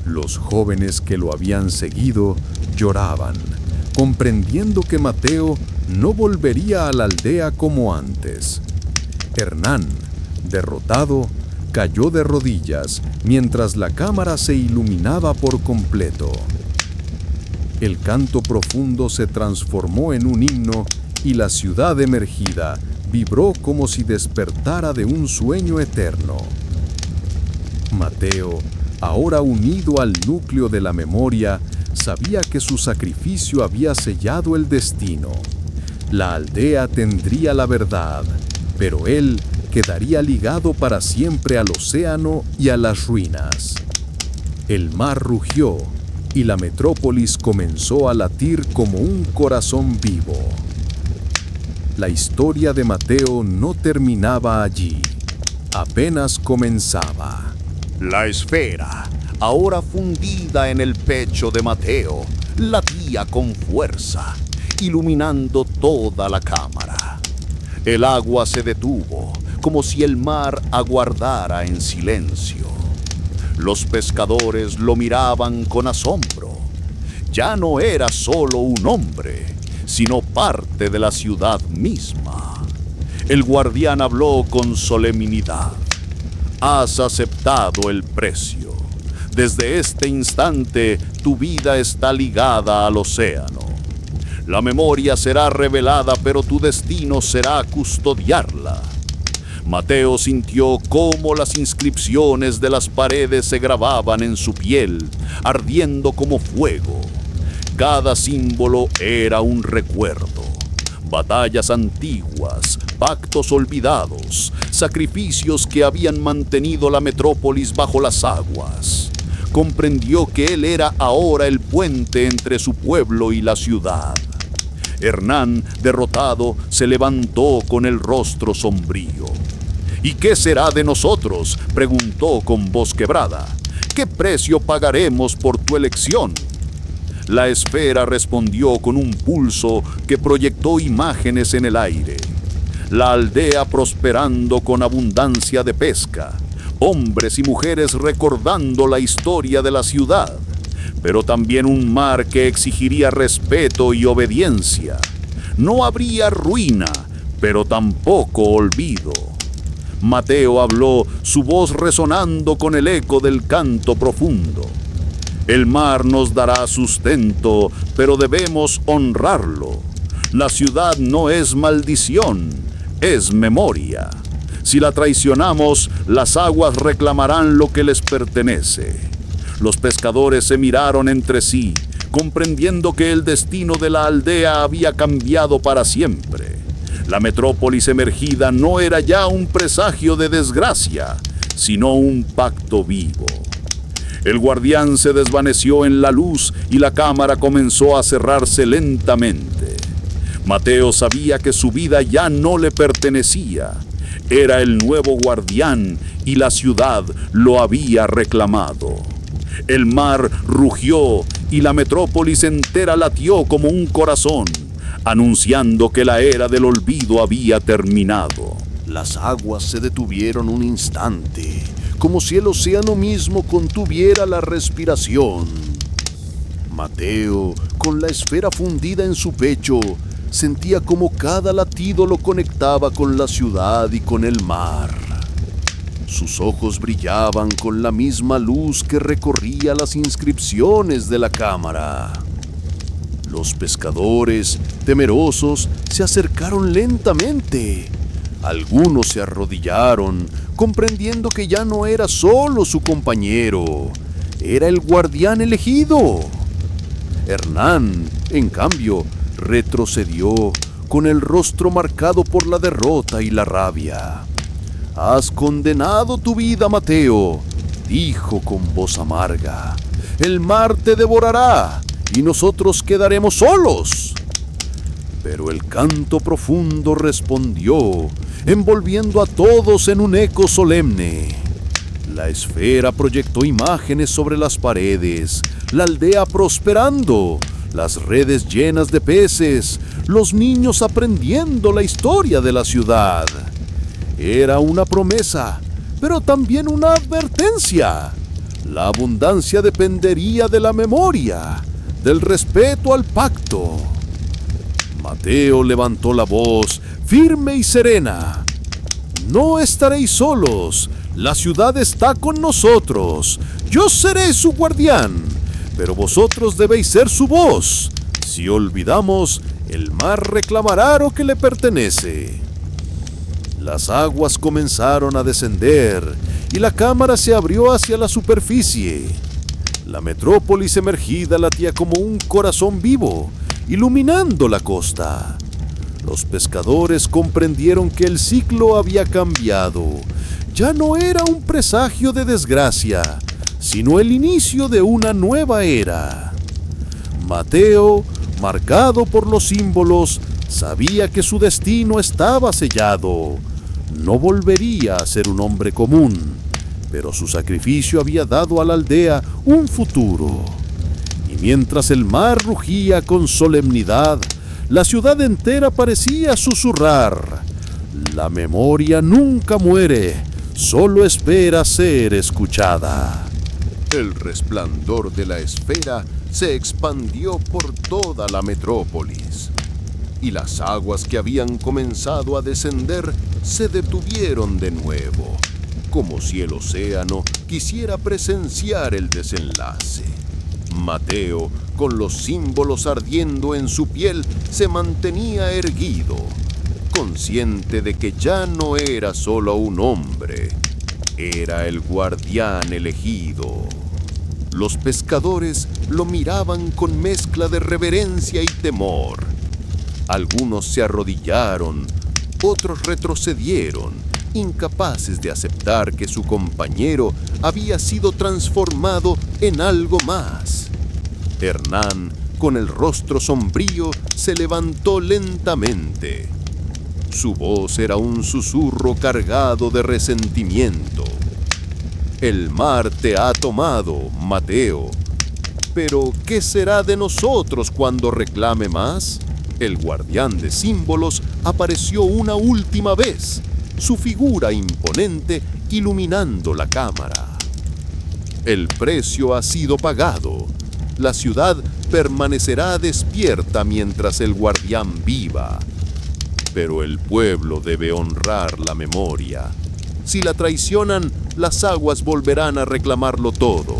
Los jóvenes que lo habían seguido lloraban, comprendiendo que Mateo no volvería a la aldea como antes. Hernán, derrotado, cayó de rodillas mientras la cámara se iluminaba por completo. El canto profundo se transformó en un himno y la ciudad emergida vibró como si despertara de un sueño eterno. Mateo, ahora unido al núcleo de la memoria, sabía que su sacrificio había sellado el destino. La aldea tendría la verdad, pero él quedaría ligado para siempre al océano y a las ruinas. El mar rugió y la metrópolis comenzó a latir como un corazón vivo. La historia de Mateo no terminaba allí, apenas comenzaba. La esfera, ahora fundida en el pecho de Mateo, latía con fuerza, iluminando toda la cámara. El agua se detuvo, como si el mar aguardara en silencio. Los pescadores lo miraban con asombro. Ya no era solo un hombre, sino parte de la ciudad misma. El guardián habló con solemnidad. Has aceptado el precio. Desde este instante, tu vida está ligada al océano. La memoria será revelada, pero tu destino será custodiarla. Mateo sintió cómo las inscripciones de las paredes se grababan en su piel, ardiendo como fuego. Cada símbolo era un recuerdo. Batallas antiguas, pactos olvidados, sacrificios que habían mantenido la metrópolis bajo las aguas. Comprendió que él era ahora el puente entre su pueblo y la ciudad. Hernán, derrotado, se levantó con el rostro sombrío. ¿Y qué será de nosotros?, preguntó con voz quebrada. ¿Qué precio pagaremos por tu elección? La esfera respondió con un pulso que proyectó imágenes en el aire. La aldea prosperando con abundancia de pesca, hombres y mujeres recordando la historia de la ciudad, pero también un mar que exigiría respeto y obediencia. No habría ruina, pero tampoco olvido. Mateo habló, su voz resonando con el eco del canto profundo. El mar nos dará sustento, pero debemos honrarlo. La ciudad no es maldición, es memoria. Si la traicionamos, las aguas reclamarán lo que les pertenece. Los pescadores se miraron entre sí, comprendiendo que el destino de la aldea había cambiado para siempre. La metrópolis emergida no era ya un presagio de desgracia, sino un pacto vivo. El guardián se desvaneció en la luz y la cámara comenzó a cerrarse lentamente. Mateo sabía que su vida ya no le pertenecía. Era el nuevo guardián y la ciudad lo había reclamado. El mar rugió y la metrópolis entera latió como un corazón, anunciando que la era del olvido había terminado. Las aguas se detuvieron un instante, como si el océano mismo contuviera la respiración. Mateo, con la esfera fundida en su pecho, sentía como cada latido lo conectaba con la ciudad y con el mar. Sus ojos brillaban con la misma luz que recorría las inscripciones de la cámara. Los pescadores, temerosos, se acercaron lentamente. Algunos se arrodillaron, comprendiendo que ya no era solo su compañero, era el guardián elegido. Hernán, en cambio, retrocedió con el rostro marcado por la derrota y la rabia. «Has condenado tu vida, Mateo», dijo con voz amarga. «El mar te devorará y nosotros quedaremos solos». Pero el canto profundo respondió, envolviendo a todos en un eco solemne. La esfera proyectó imágenes sobre las paredes, la aldea prosperando, las redes llenas de peces, los niños aprendiendo la historia de la ciudad. Era una promesa, pero también una advertencia. La abundancia dependería de la memoria, del respeto al pacto. Mateo levantó la voz, firme y serena. «No estaréis solos, la ciudad está con nosotros. Yo seré su guardián, pero vosotros debéis ser su voz. Si olvidamos, el mar reclamará lo que le pertenece». Las aguas comenzaron a descender y la cámara se abrió hacia la superficie. La metrópolis emergida latía como un corazón vivo, iluminando la costa. Los pescadores comprendieron que el ciclo había cambiado. Ya no era un presagio de desgracia, sino el inicio de una nueva era. Mateo, marcado por los símbolos, sabía que su destino estaba sellado. No volvería a ser un hombre común, pero su sacrificio había dado a la aldea un futuro. Y mientras el mar rugía con solemnidad, la ciudad entera parecía susurrar: «La memoria nunca muere, solo espera ser escuchada». El resplandor de la esfera se expandió por toda la metrópolis, y las aguas que habían comenzado a descender se detuvieron de nuevo, como si el océano quisiera presenciar el desenlace. Mateo, con los símbolos ardiendo en su piel, se mantenía erguido, consciente de que ya no era solo un hombre, era el guardián elegido. Los pescadores lo miraban con mezcla de reverencia y temor. Algunos se arrodillaron, otros retrocedieron, incapaces de aceptar que su compañero había sido transformado en algo más. Hernán, con el rostro sombrío, se levantó lentamente. Su voz era un susurro cargado de resentimiento. El mar te ha tomado, Mateo. Pero, ¿qué será de nosotros cuando reclame más? El guardián de símbolos apareció una última vez, su figura imponente iluminando la cámara. El precio ha sido pagado. La ciudad permanecerá despierta mientras el guardián viva. Pero el pueblo debe honrar la memoria. Si la traicionan, las aguas volverán a reclamarlo todo.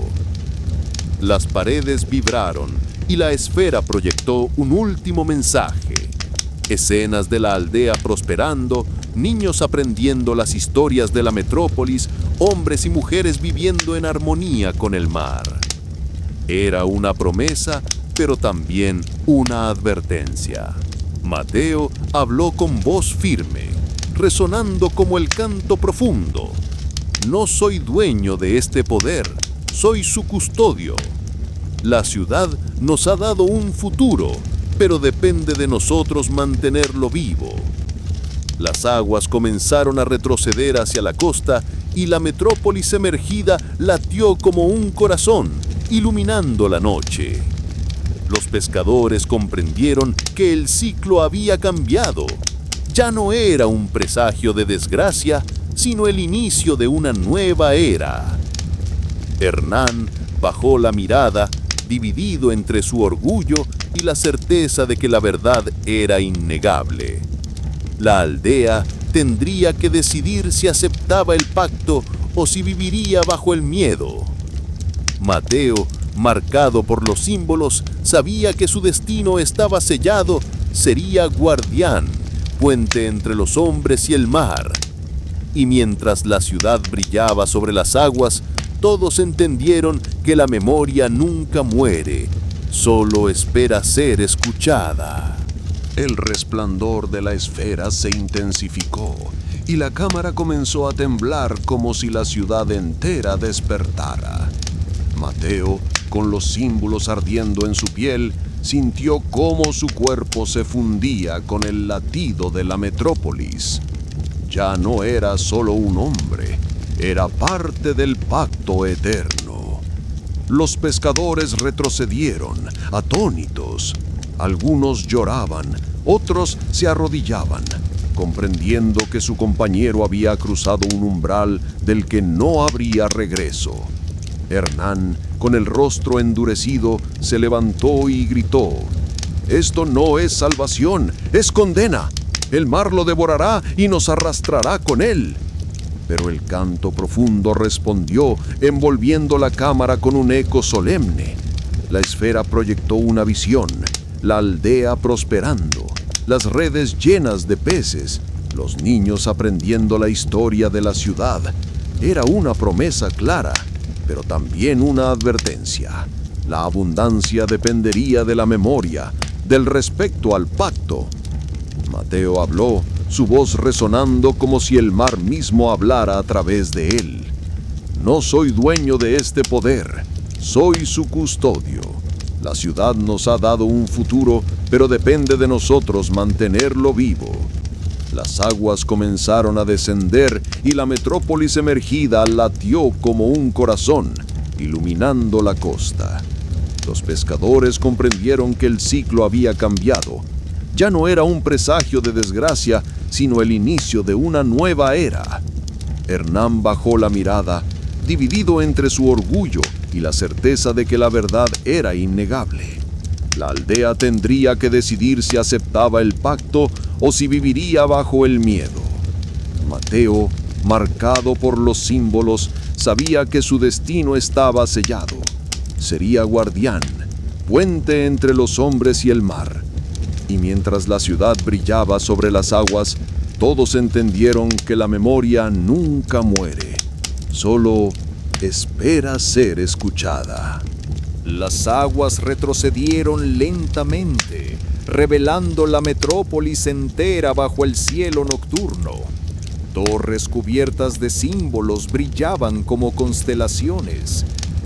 Las paredes vibraron y la esfera proyectó un último mensaje. Escenas de la aldea prosperando, niños aprendiendo las historias de la metrópolis, hombres y mujeres viviendo en armonía con el mar. Era una promesa, pero también una advertencia. Mateo habló con voz firme, resonando como el canto profundo. No soy dueño de este poder, soy su custodio. La ciudad nos ha dado un futuro, pero depende de nosotros mantenerlo vivo. Las aguas comenzaron a retroceder hacia la costa y la metrópolis emergida latió como un corazón, iluminando la noche. Los pescadores comprendieron que el ciclo había cambiado. Ya no era un presagio de desgracia, sino el inicio de una nueva era. Hernán bajó la mirada, dividido entre su orgullo y la certeza de que la verdad era innegable. La aldea tendría que decidir si aceptaba el pacto o si viviría bajo el miedo. Mateo, marcado por los símbolos, sabía que su destino estaba sellado, sería guardián, puente entre los hombres y el mar. Y mientras la ciudad brillaba sobre las aguas, todos entendieron que la memoria nunca muere, solo espera ser escuchada. El resplandor de la esfera se intensificó y la cámara comenzó a temblar como si la ciudad entera despertara. Mateo, con los símbolos ardiendo en su piel, sintió cómo su cuerpo se fundía con el latido de la metrópolis. Ya no era solo un hombre, era parte del pacto eterno. Los pescadores retrocedieron, atónitos. Algunos lloraban, otros se arrodillaban, comprendiendo que su compañero había cruzado un umbral del que no habría regreso. Hernán, con el rostro endurecido, se levantó y gritó: «Esto no es salvación, es condena. El mar lo devorará y nos arrastrará con él». Pero el canto profundo respondió, envolviendo la cámara con un eco solemne. La esfera proyectó una visión, la aldea prosperando, las redes llenas de peces, los niños aprendiendo la historia de la ciudad. Era una promesa clara, pero también una advertencia. La abundancia dependería de la memoria, del respeto al pacto. Mateo habló, su voz resonando como si el mar mismo hablara a través de él. «No soy dueño de este poder, soy su custodio. La ciudad nos ha dado un futuro, pero depende de nosotros mantenerlo vivo». Las aguas comenzaron a descender y la metrópolis emergida latió como un corazón, iluminando la costa. Los pescadores comprendieron que el ciclo había cambiado. Ya no era un presagio de desgracia, sino el inicio de una nueva era. Hernán bajó la mirada, dividido entre su orgullo y la certeza de que la verdad era innegable. La aldea tendría que decidir si aceptaba el pacto o si viviría bajo el miedo. Mateo, marcado por los símbolos, sabía que su destino estaba sellado. sería guardián, puente entre los hombres y el mar. Y mientras la ciudad brillaba sobre las aguas, todos entendieron que la memoria nunca muere, solo espera ser escuchada. Las aguas retrocedieron lentamente, revelando la metrópolis entera bajo el cielo nocturno. Torres cubiertas de símbolos brillaban como constelaciones,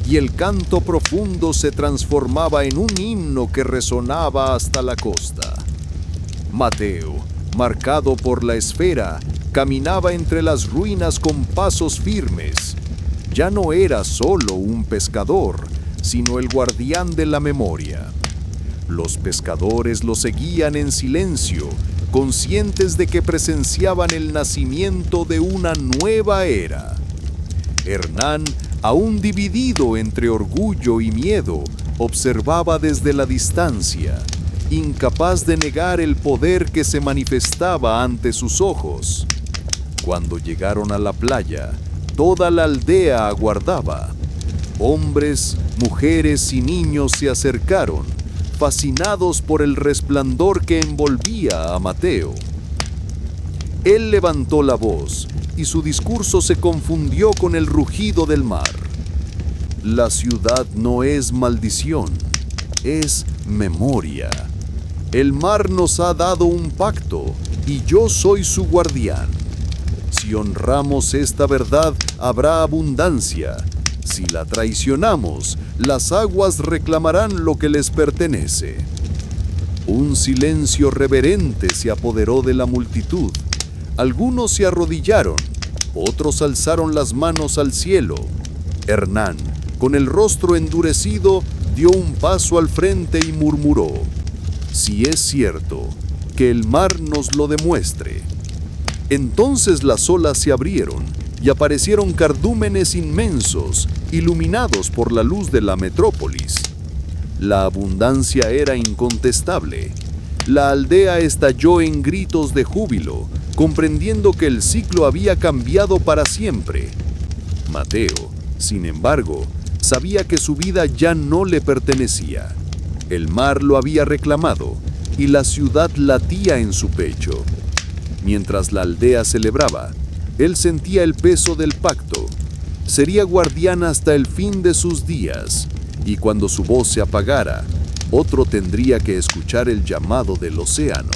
y el canto profundo se transformaba en un himno que resonaba hasta la costa. Mateo, marcado por la esfera, caminaba entre las ruinas con pasos firmes. Ya no era solo un pescador, sino el guardián de la memoria. Los pescadores lo seguían en silencio, conscientes de que presenciaban el nacimiento de una nueva era. Hernán, aún dividido entre orgullo y miedo, observaba desde la distancia, incapaz de negar el poder que se manifestaba ante sus ojos. Cuando llegaron a la playa, toda la aldea aguardaba. Hombres, mujeres y niños se acercaron, fascinados por el resplandor que envolvía a Mateo. Él levantó la voz y su discurso se confundió con el rugido del mar. La ciudad no es maldición, es memoria. El mar nos ha dado un pacto y yo soy su guardián. Si honramos esta verdad, habrá abundancia. Si la traicionamos, las aguas reclamarán lo que les pertenece. Un silencio reverente se apoderó de la multitud. Algunos se arrodillaron, otros alzaron las manos al cielo. Hernán, con el rostro endurecido, dio un paso al frente y murmuró: «Si es cierto, que el mar nos lo demuestre». Entonces las olas se abrieron y aparecieron cardúmenes inmensos, iluminados por la luz de la metrópolis. La abundancia era incontestable. La aldea estalló en gritos de júbilo, comprendiendo que el ciclo había cambiado para siempre. Mateo, sin embargo, sabía que su vida ya no le pertenecía. El mar lo había reclamado y la ciudad latía en su pecho. Mientras la aldea celebraba, él sentía el peso del pacto. Sería guardián hasta el fin de sus días, y cuando su voz se apagara, otro tendría que escuchar el llamado del océano.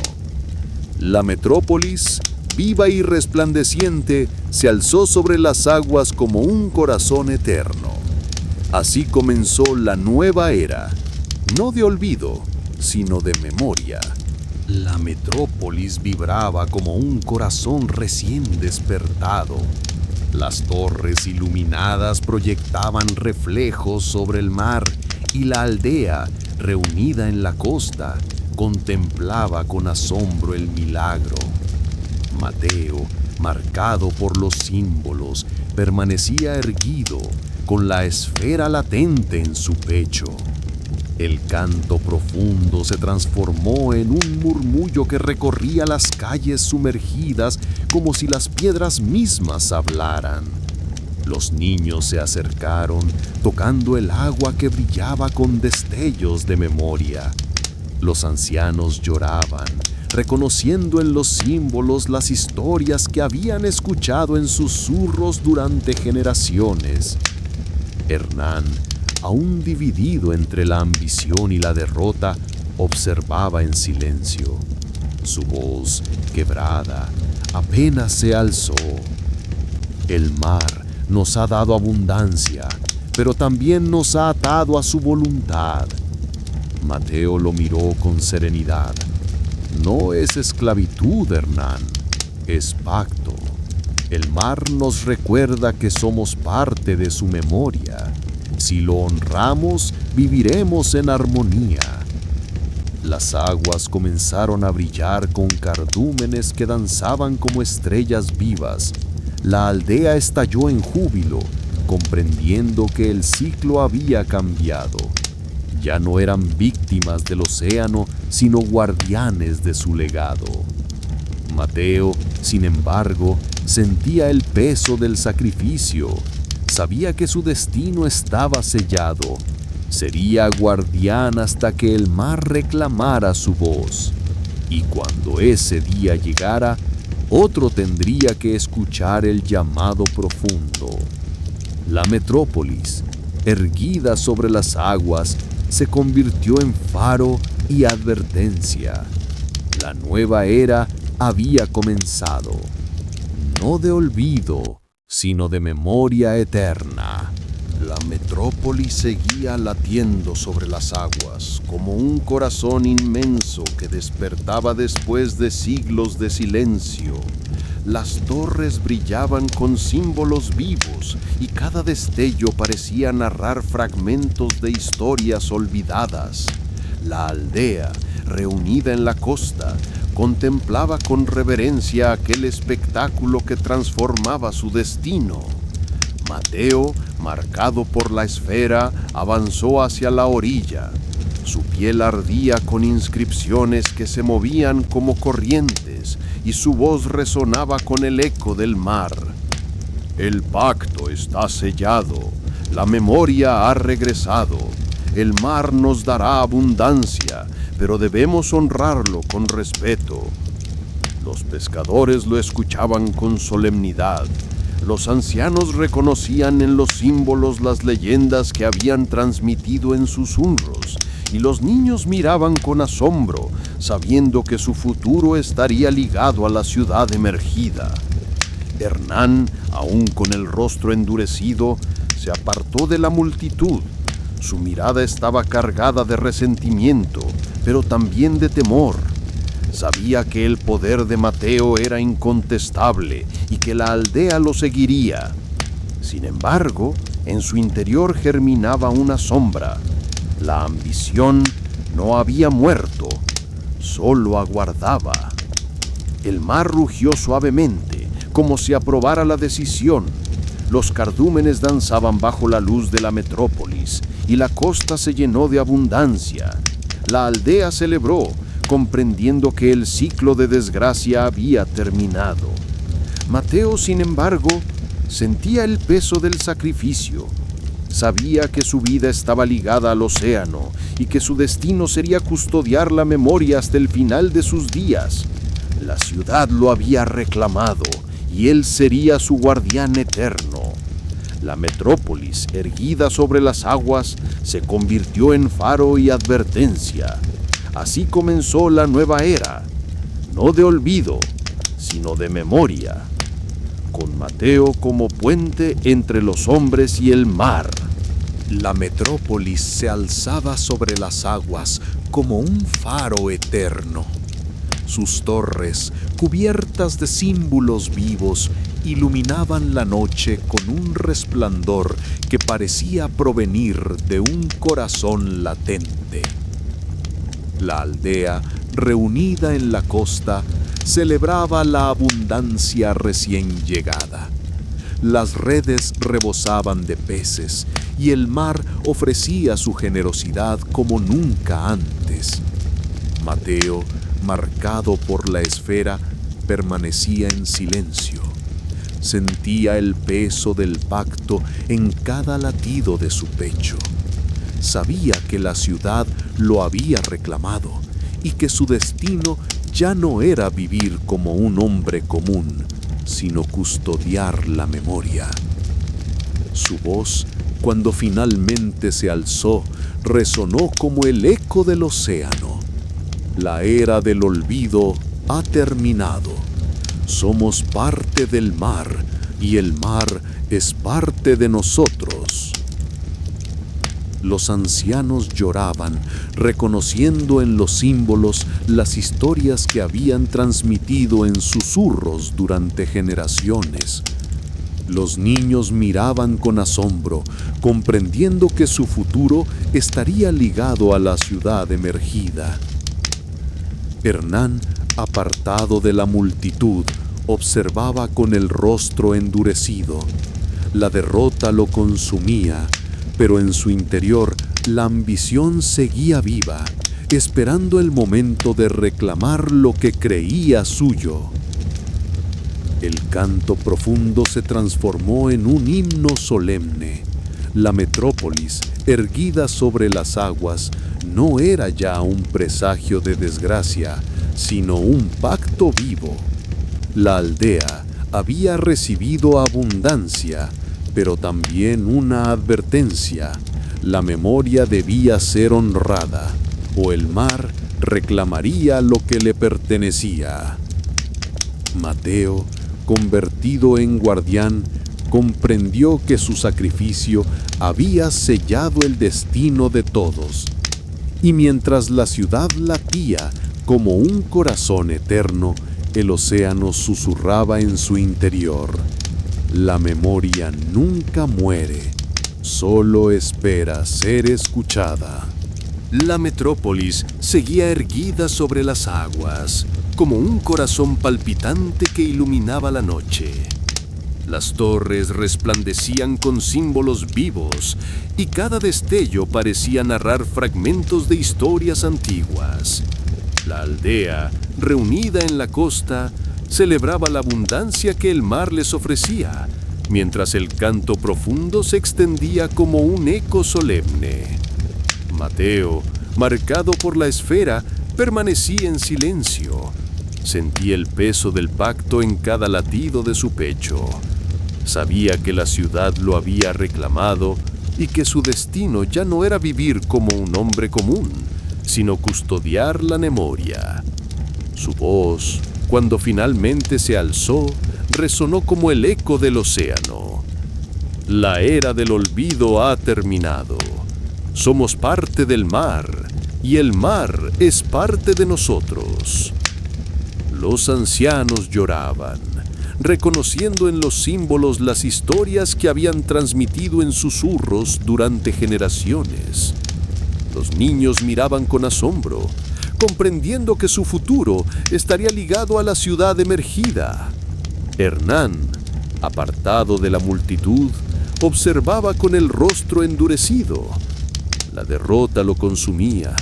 La metrópolis, viva y resplandeciente, se alzó sobre las aguas como un corazón eterno. Así comenzó la nueva era, no de olvido, sino de memoria. La metrópolis vibraba como un corazón recién despertado. Las torres iluminadas proyectaban reflejos sobre el mar y la aldea, reunida en la costa, contemplaba con asombro el milagro. Mateo, marcado por los símbolos, permanecía erguido, con la esfera latente en su pecho. El canto profundo se transformó en un murmullo que recorría las calles sumergidas como si las piedras mismas hablaran. Los niños se acercaron, tocando el agua que brillaba con destellos de memoria. Los ancianos lloraban, reconociendo en los símbolos las historias que habían escuchado en susurros durante generaciones. Hernán, aún dividido entre la ambición y la derrota, observaba en silencio. Su voz, quebrada, apenas se alzó. El mar nos ha dado abundancia, pero también nos ha atado a su voluntad. Mateo lo miró con serenidad. No es esclavitud, Hernán, es pacto. El mar nos recuerda que somos parte de su memoria. Si lo honramos, viviremos en armonía. Las aguas comenzaron a brillar con cardúmenes que danzaban como estrellas vivas. La aldea estalló en júbilo, comprendiendo que el ciclo había cambiado. Ya no eran víctimas del océano, sino guardianes de su legado. Mateo, sin embargo, sentía el peso del sacrificio. Sabía que su destino estaba sellado. Sería guardián hasta que el mar reclamara su voz. Y cuando ese día llegara, otro tendría que escuchar el llamado profundo. La metrópolis, erguida sobre las aguas, se convirtió en faro y advertencia. La nueva era había comenzado, no de olvido, sino de memoria eterna. La metrópoli seguía latiendo sobre las aguas como un corazón inmenso que despertaba después de siglos de silencio. Las torres brillaban con símbolos vivos y cada destello parecía narrar fragmentos de historias olvidadas. La aldea, reunida en la costa, contemplaba con reverencia aquel espectáculo que transformaba su destino. Mateo, marcado por la esfera, avanzó hacia la orilla. Su piel ardía con inscripciones que se movían como corrientes y su voz resonaba con el eco del mar. El pacto está sellado, la memoria ha regresado. El mar nos dará abundancia, pero debemos honrarlo con respeto. Los pescadores lo escuchaban con solemnidad. Los ancianos reconocían en los símbolos las leyendas que habían transmitido en susurros, y los niños miraban con asombro, sabiendo que su futuro estaría ligado a la ciudad emergida. Hernán, aún con el rostro endurecido, se apartó de la multitud. Su mirada estaba cargada de resentimiento, pero también de temor. Sabía que el poder de Mateo era incontestable y que la aldea lo seguiría. Sin embargo, en su interior germinaba una sombra. La ambición no había muerto, solo aguardaba. El mar rugió suavemente, como si aprobara la decisión. Los cardúmenes danzaban bajo la luz de la metrópolis y la costa se llenó de abundancia. La aldea celebró, comprendiendo que el ciclo de desgracia había terminado. Mateo, sin embargo, sentía el peso del sacrificio. Sabía que su vida estaba ligada al océano y que su destino sería custodiar la memoria hasta el final de sus días. La ciudad lo había reclamado y él sería su guardián eterno. La metrópolis, erguida sobre las aguas, se convirtió en faro y advertencia. Así comenzó la nueva era, no de olvido, sino de memoria, con Mateo como puente entre los hombres y el mar. La metrópolis se alzaba sobre las aguas como un faro eterno. Sus torres, cubiertas de símbolos vivos, iluminaban la noche con un resplandor que parecía provenir de un corazón latente. La aldea, reunida en la costa, celebraba la abundancia recién llegada. Las redes rebosaban de peces y el mar ofrecía su generosidad como nunca antes. Mateo, marcado por la esfera, permanecía en silencio. Sentía el peso del pacto en cada latido de su pecho. Sabía que la ciudad lo había reclamado y que su destino ya no era vivir como un hombre común, sino custodiar la memoria. Su voz, cuando finalmente se alzó, resonó como el eco del océano. La era del olvido ha terminado. Somos parte del mar y el mar es parte de nosotros. Los ancianos lloraban, reconociendo en los símbolos las historias que habían transmitido en susurros durante generaciones. Los niños miraban con asombro, comprendiendo que su futuro estaría ligado a la ciudad emergida. Hernán, apartado de la multitud, observaba con el rostro endurecido. La derrota lo consumía, pero en su interior la ambición seguía viva, esperando el momento de reclamar lo que creía suyo. El canto profundo se transformó en un himno solemne. La metrópolis, erguida sobre las aguas, no era ya un presagio de desgracia, sino un pacto vivo. La aldea había recibido abundancia, pero también una advertencia. La memoria debía ser honrada, o el mar reclamaría lo que le pertenecía. Mateo, convertido en guardián, comprendió que su sacrificio había sellado el destino de todos. Y mientras la ciudad latía como un corazón eterno, el océano susurraba en su interior: la memoria nunca muere, solo espera ser escuchada. La metrópolis seguía erguida sobre las aguas, como un corazón palpitante que iluminaba la noche. Las torres resplandecían con símbolos vivos y cada destello parecía narrar fragmentos de historias antiguas. La aldea, reunida en la costa, celebraba la abundancia que el mar les ofrecía, mientras el canto profundo se extendía como un eco solemne. Mateo, marcado por la esfera, permanecía en silencio. Sentía el peso del pacto en cada latido de su pecho. Sabía que la ciudad lo había reclamado y que su destino ya no era vivir como un hombre común, sino custodiar la memoria. Su voz, cuando finalmente se alzó, resonó como el eco del océano. La era del olvido ha terminado. Somos parte del mar, y el mar es parte de nosotros. Los ancianos lloraban, reconociendo en los símbolos las historias que habían transmitido en susurros durante generaciones. Los niños miraban con asombro, comprendiendo que su futuro estaría ligado a la ciudad emergida. Hernán, apartado de la multitud, observaba con el rostro endurecido. La derrota lo consumía,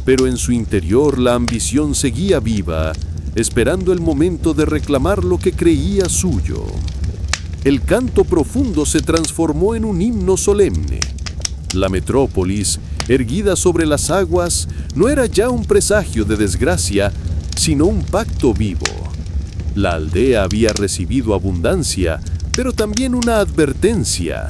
pero en su interior la ambición seguía viva, esperando el momento de reclamar lo que creía suyo. El canto profundo se transformó en un himno solemne. La metrópolis, erguida sobre las aguas, no era ya un presagio de desgracia, sino un pacto vivo. La aldea había recibido abundancia, pero también una advertencia.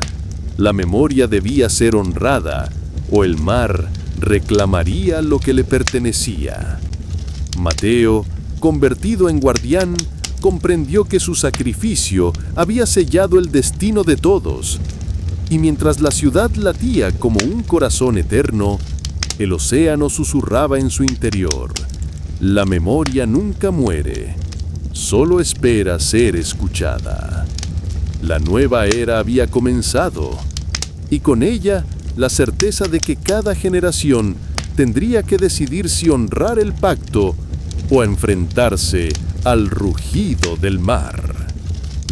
La memoria debía ser honrada, o el mar reclamaría lo que le pertenecía. Mateo, convertido en guardián, comprendió que su sacrificio había sellado el destino de todos. Y mientras la ciudad latía como un corazón eterno, el océano susurraba en su interior: la memoria nunca muere, solo espera ser escuchada. La nueva era había comenzado, y con ella la certeza de que cada generación tendría que decidir si honrar el pacto o enfrentarse al rugido del mar.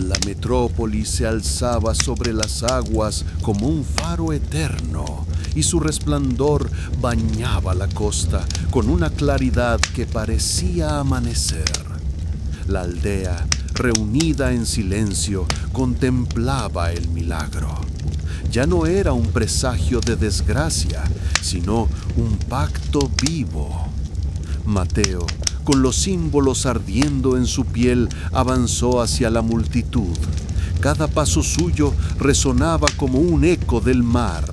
La metrópolis se alzaba sobre las aguas como un faro eterno, y su resplandor bañaba la costa con una claridad que parecía amanecer. La aldea, reunida en silencio, contemplaba el milagro. Ya no era un presagio de desgracia, sino un pacto vivo. Mateo, con los símbolos ardiendo en su piel, avanzó hacia la multitud. Cada paso suyo resonaba como un eco del mar.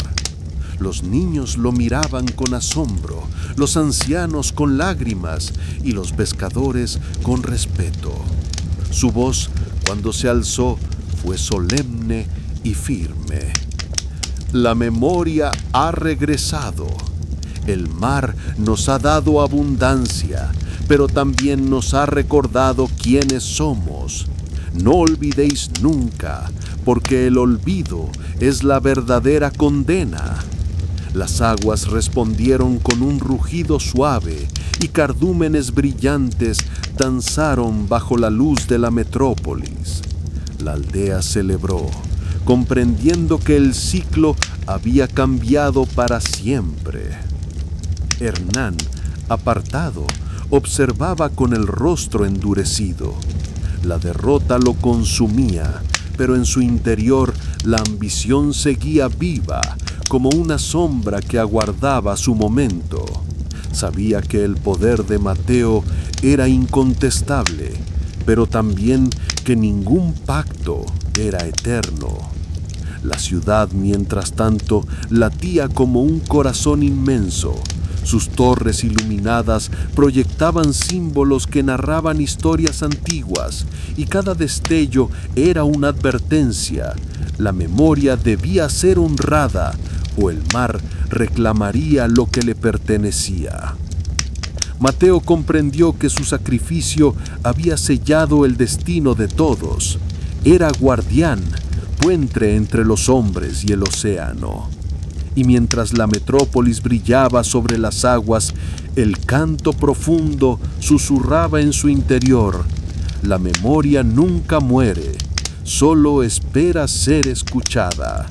Los niños lo miraban con asombro, los ancianos con lágrimas y los pescadores con respeto. Su voz, cuando se alzó, fue solemne y firme. La memoria ha regresado. El mar nos ha dado abundancia, pero también nos ha recordado quiénes somos. No olvidéis nunca, porque el olvido es la verdadera condena. Las aguas respondieron con un rugido suave y cardúmenes brillantes danzaron bajo la luz de la metrópolis. La aldea celebró, comprendiendo que el ciclo había cambiado para siempre. Hernán, apartado, observaba con el rostro endurecido. La derrota lo consumía, pero en su interior la ambición seguía viva, como una sombra que aguardaba su momento. Sabía que el poder de Mateo era incontestable, pero también que ningún pacto era eterno. La ciudad, mientras tanto, latía como un corazón inmenso. Sus torres iluminadas proyectaban símbolos que narraban historias antiguas, y cada destello era una advertencia. La memoria debía ser honrada, o el mar reclamaría lo que le pertenecía. Mateo comprendió que su sacrificio había sellado el destino de todos. Era guardián, puente entre los hombres y el océano. Y mientras la metrópolis brillaba sobre las aguas, el canto profundo susurraba en su interior: la memoria nunca muere, solo espera ser escuchada.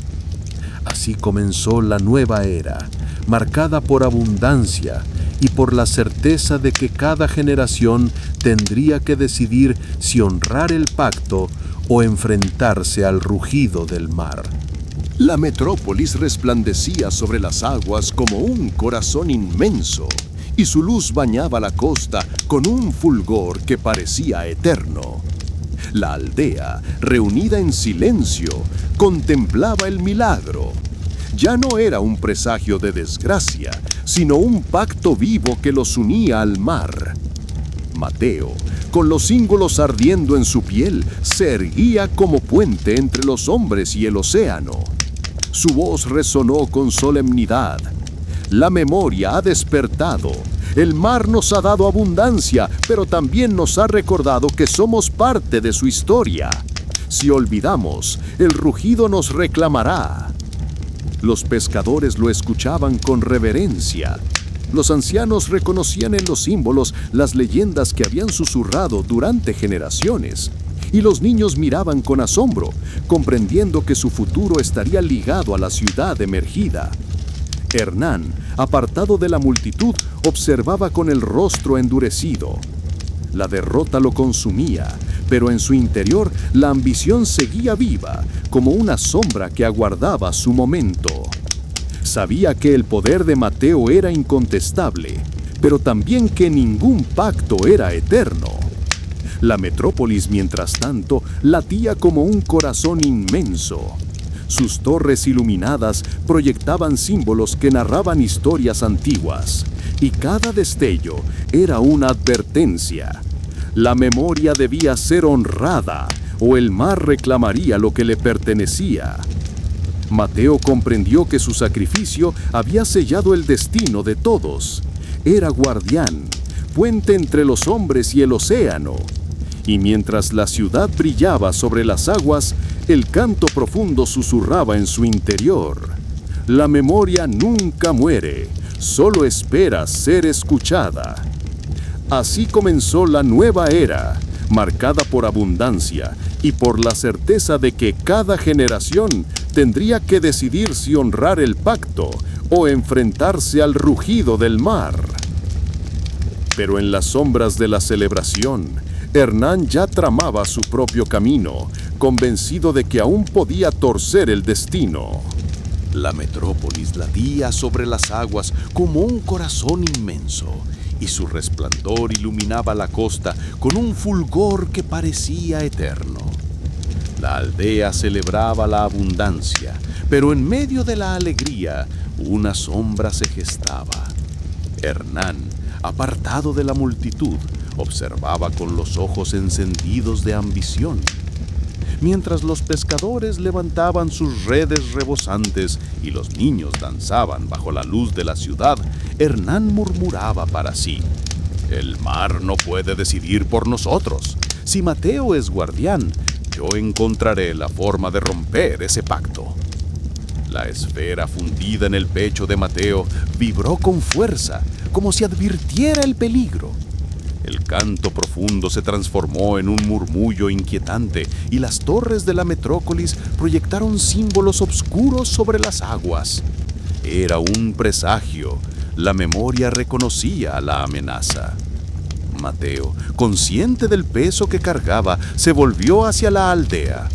Así comenzó la nueva era, marcada por abundancia y por la certeza de que cada generación tendría que decidir si honrar el pacto o enfrentarse al rugido del mar. La metrópolis resplandecía sobre las aguas como un corazón inmenso, y su luz bañaba la costa con un fulgor que parecía eterno. La aldea, reunida en silencio, contemplaba el milagro. Ya no era un presagio de desgracia, sino un pacto vivo que los unía al mar. Mateo, con los símbolos ardiendo en su piel, se erguía como puente entre los hombres y el océano. Su voz resonó con solemnidad. La memoria ha despertado. El mar nos ha dado abundancia, pero también nos ha recordado que somos parte de su historia. Si olvidamos, el rugido nos reclamará. Los pescadores lo escuchaban con reverencia. Los ancianos reconocían en los símbolos las leyendas que habían susurrado durante generaciones. Y los niños miraban con asombro, comprendiendo que su futuro estaría ligado a la ciudad emergida. Hernán, apartado de la multitud, observaba con el rostro endurecido. La derrota lo consumía, pero en su interior la ambición seguía viva, como una sombra que aguardaba su momento. Sabía que el poder de Mateo era incontestable, pero también que ningún pacto era eterno. La metrópolis, mientras tanto, latía como un corazón inmenso. Sus torres iluminadas proyectaban símbolos que narraban historias antiguas, y cada destello era una advertencia. La memoria debía ser honrada, o el mar reclamaría lo que le pertenecía. Mateo comprendió que su sacrificio había sellado el destino de todos. Era guardián, puente entre los hombres y el océano. Y mientras la ciudad brillaba sobre las aguas, el canto profundo susurraba en su interior. La memoria nunca muere, solo espera ser escuchada. Así comenzó la nueva era, marcada por abundancia y por la certeza de que cada generación tendría que decidir si honrar el pacto o enfrentarse al rugido del mar. Pero en las sombras de la celebración, Hernán ya tramaba su propio camino, convencido de que aún podía torcer el destino. La metrópolis latía sobre las aguas como un corazón inmenso, y su resplandor iluminaba la costa con un fulgor que parecía eterno. La aldea celebraba la abundancia, pero en medio de la alegría, una sombra se gestaba. Hernán, apartado de la multitud, observaba con los ojos encendidos de ambición. Mientras los pescadores levantaban sus redes rebosantes y los niños danzaban bajo la luz de la ciudad, Hernán murmuraba para sí: «El mar no puede decidir por nosotros. Si Mateo es guardián, yo encontraré la forma de romper ese pacto». La esfera fundida en el pecho de Mateo vibró con fuerza, como si advirtiera el peligro. El canto profundo se transformó en un murmullo inquietante y las torres de la metrópolis proyectaron símbolos oscuros sobre las aguas. Era un presagio. La memoria reconocía la amenaza. Mateo, consciente del peso que cargaba, se volvió hacia la aldea.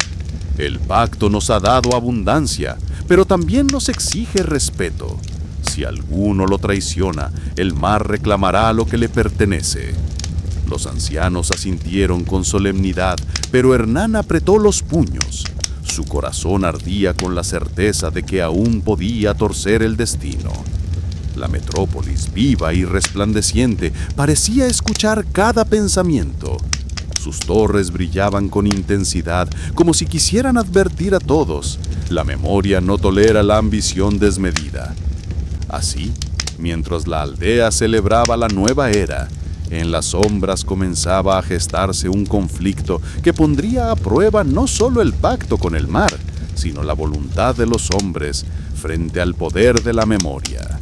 «El pacto nos ha dado abundancia, pero también nos exige respeto. Si alguno lo traiciona, el mar reclamará lo que le pertenece. Los ancianos asintieron con solemnidad, pero Hernán apretó los puños. Su corazón ardía con la certeza de que aún podía torcer el destino. La metrópolis, viva y resplandeciente, parecía escuchar cada pensamiento. Sus torres brillaban con intensidad, como si quisieran advertir a todos. La memoria no tolera la ambición desmedida. Así, mientras la aldea celebraba la nueva era, en las sombras comenzaba a gestarse un conflicto que pondría a prueba no solo el pacto con el mar, sino la voluntad de los hombres frente al poder de la memoria.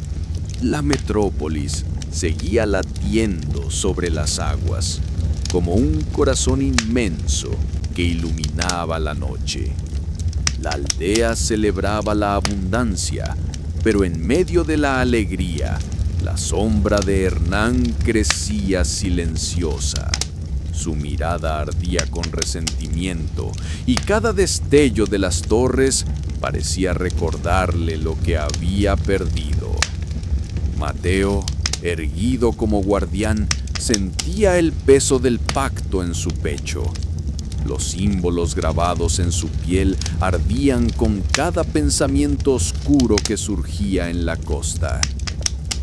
La metrópolis seguía latiendo sobre las aguas, como un corazón inmenso que iluminaba la noche. La aldea celebraba la abundancia, pero en medio de la alegría, la sombra de Hernán crecía silenciosa. Su mirada ardía con resentimiento y cada destello de las torres parecía recordarle lo que había perdido. Mateo, erguido como guardián, sentía el peso del pacto en su pecho. Los símbolos grabados en su piel ardían con cada pensamiento oscuro que surgía en la costa.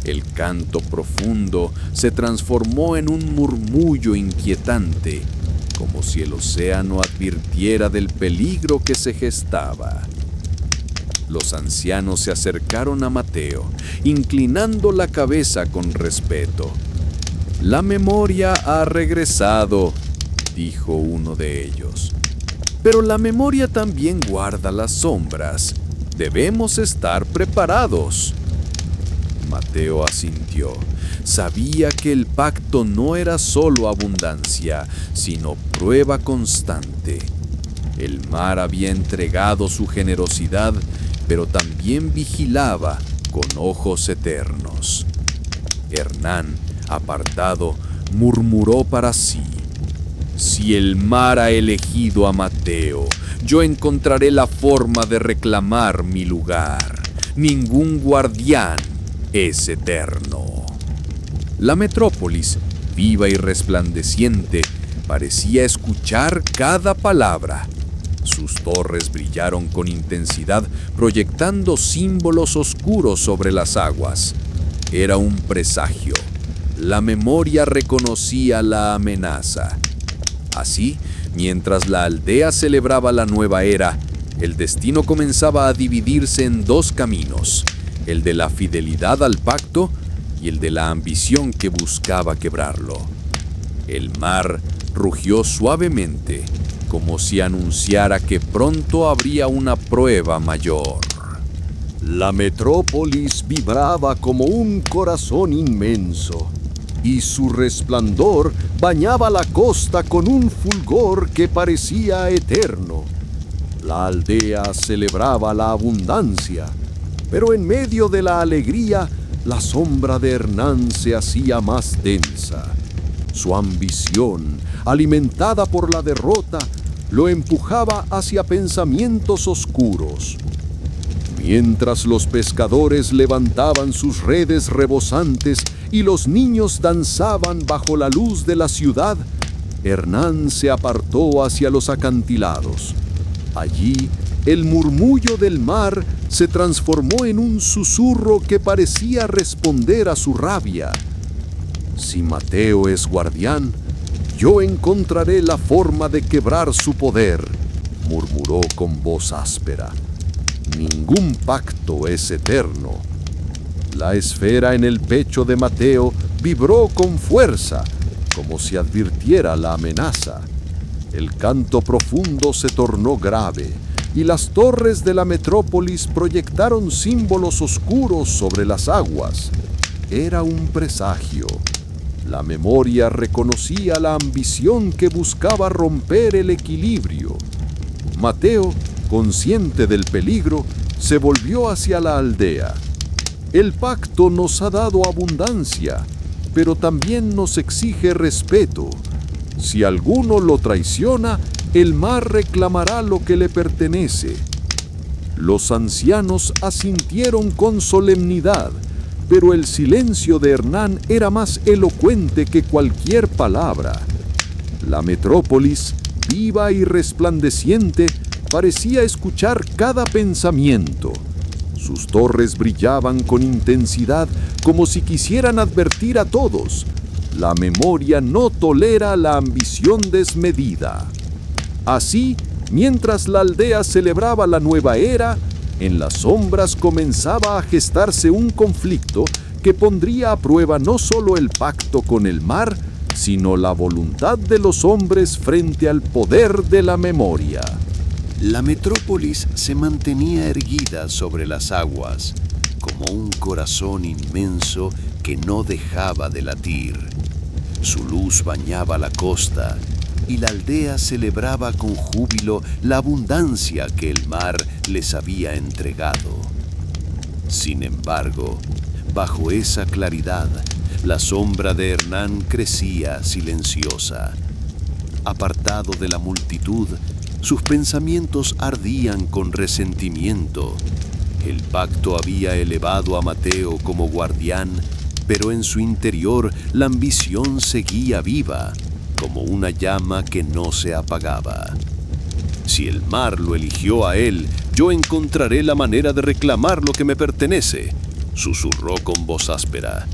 El canto profundo se transformó en un murmullo inquietante, como si el océano advirtiera del peligro que se gestaba. Los ancianos se acercaron a Mateo, inclinando la cabeza con respeto. «La memoria ha regresado», dijo uno de ellos. «Pero la memoria también guarda las sombras. Debemos estar preparados». Mateo asintió. Sabía que el pacto no era solo abundancia, sino prueba constante. El mar había entregado su generosidad, pero también vigilaba con ojos eternos. Hernán, apartado, murmuró para sí: «Si el mar ha elegido a Mateo, yo encontraré la forma de reclamar mi lugar. Ningún guardián es eterno». La metrópolis, viva y resplandeciente, parecía escuchar cada palabra. Sus torres brillaron con intensidad, proyectando símbolos oscuros sobre las aguas. Era un presagio. La memoria reconocía la amenaza. Así, mientras la aldea celebraba la nueva era, el destino comenzaba a dividirse en dos caminos: el de la fidelidad al pacto y el de la ambición que buscaba quebrarlo. El mar rugió suavemente, como si anunciara que pronto habría una prueba mayor. La metrópolis vibraba como un corazón inmenso, y su resplandor bañaba la costa con un fulgor que parecía eterno. La aldea celebraba la abundancia, pero en medio de la alegría, la sombra de Hernán se hacía más densa. Su ambición, alimentada por la derrota, lo empujaba hacia pensamientos oscuros. Mientras los pescadores levantaban sus redes rebosantes y los niños danzaban bajo la luz de la ciudad, Hernán se apartó hacia los acantilados. Allí, el murmullo del mar se transformó en un susurro que parecía responder a su rabia. «Si Mateo es guardián, yo encontraré la forma de quebrar su poder», murmuró con voz áspera. «Ningún pacto es eterno». La esfera en el pecho de Mateo vibró con fuerza, como si advirtiera la amenaza. El canto profundo se tornó grave, y las torres de la metrópolis proyectaron símbolos oscuros sobre las aguas. Era un presagio. La memoria reconocía la ambición que buscaba romper el equilibrio. Mateo, consciente del peligro, se volvió hacia la aldea. «El pacto nos ha dado abundancia, pero también nos exige respeto. Si alguno lo traiciona, el mar reclamará lo que le pertenece». Los ancianos asintieron con solemnidad, pero el silencio de Hernán era más elocuente que cualquier palabra. La metrópolis, viva y resplandeciente, parecía escuchar cada pensamiento. Sus torres brillaban con intensidad como si quisieran advertir a todos: la memoria no tolera la ambición desmedida. Así, mientras la aldea celebraba la nueva era, en las sombras comenzaba a gestarse un conflicto que pondría a prueba no solo el pacto con el mar, sino la voluntad de los hombres frente al poder de la memoria. La metrópolis se mantenía erguida sobre las aguas, como un corazón inmenso que no dejaba de latir. Su luz bañaba la costa, y la aldea celebraba con júbilo la abundancia que el mar les había entregado. Sin embargo, bajo esa claridad, la sombra de Hernán crecía silenciosa. Apartado de la multitud, sus pensamientos ardían con resentimiento. El pacto había elevado a Mateo como guardián, pero en su interior la ambición seguía viva, como una llama que no se apagaba. Si el mar lo eligió a él, yo encontraré la manera de reclamar lo que me pertenece, susurró con voz áspera.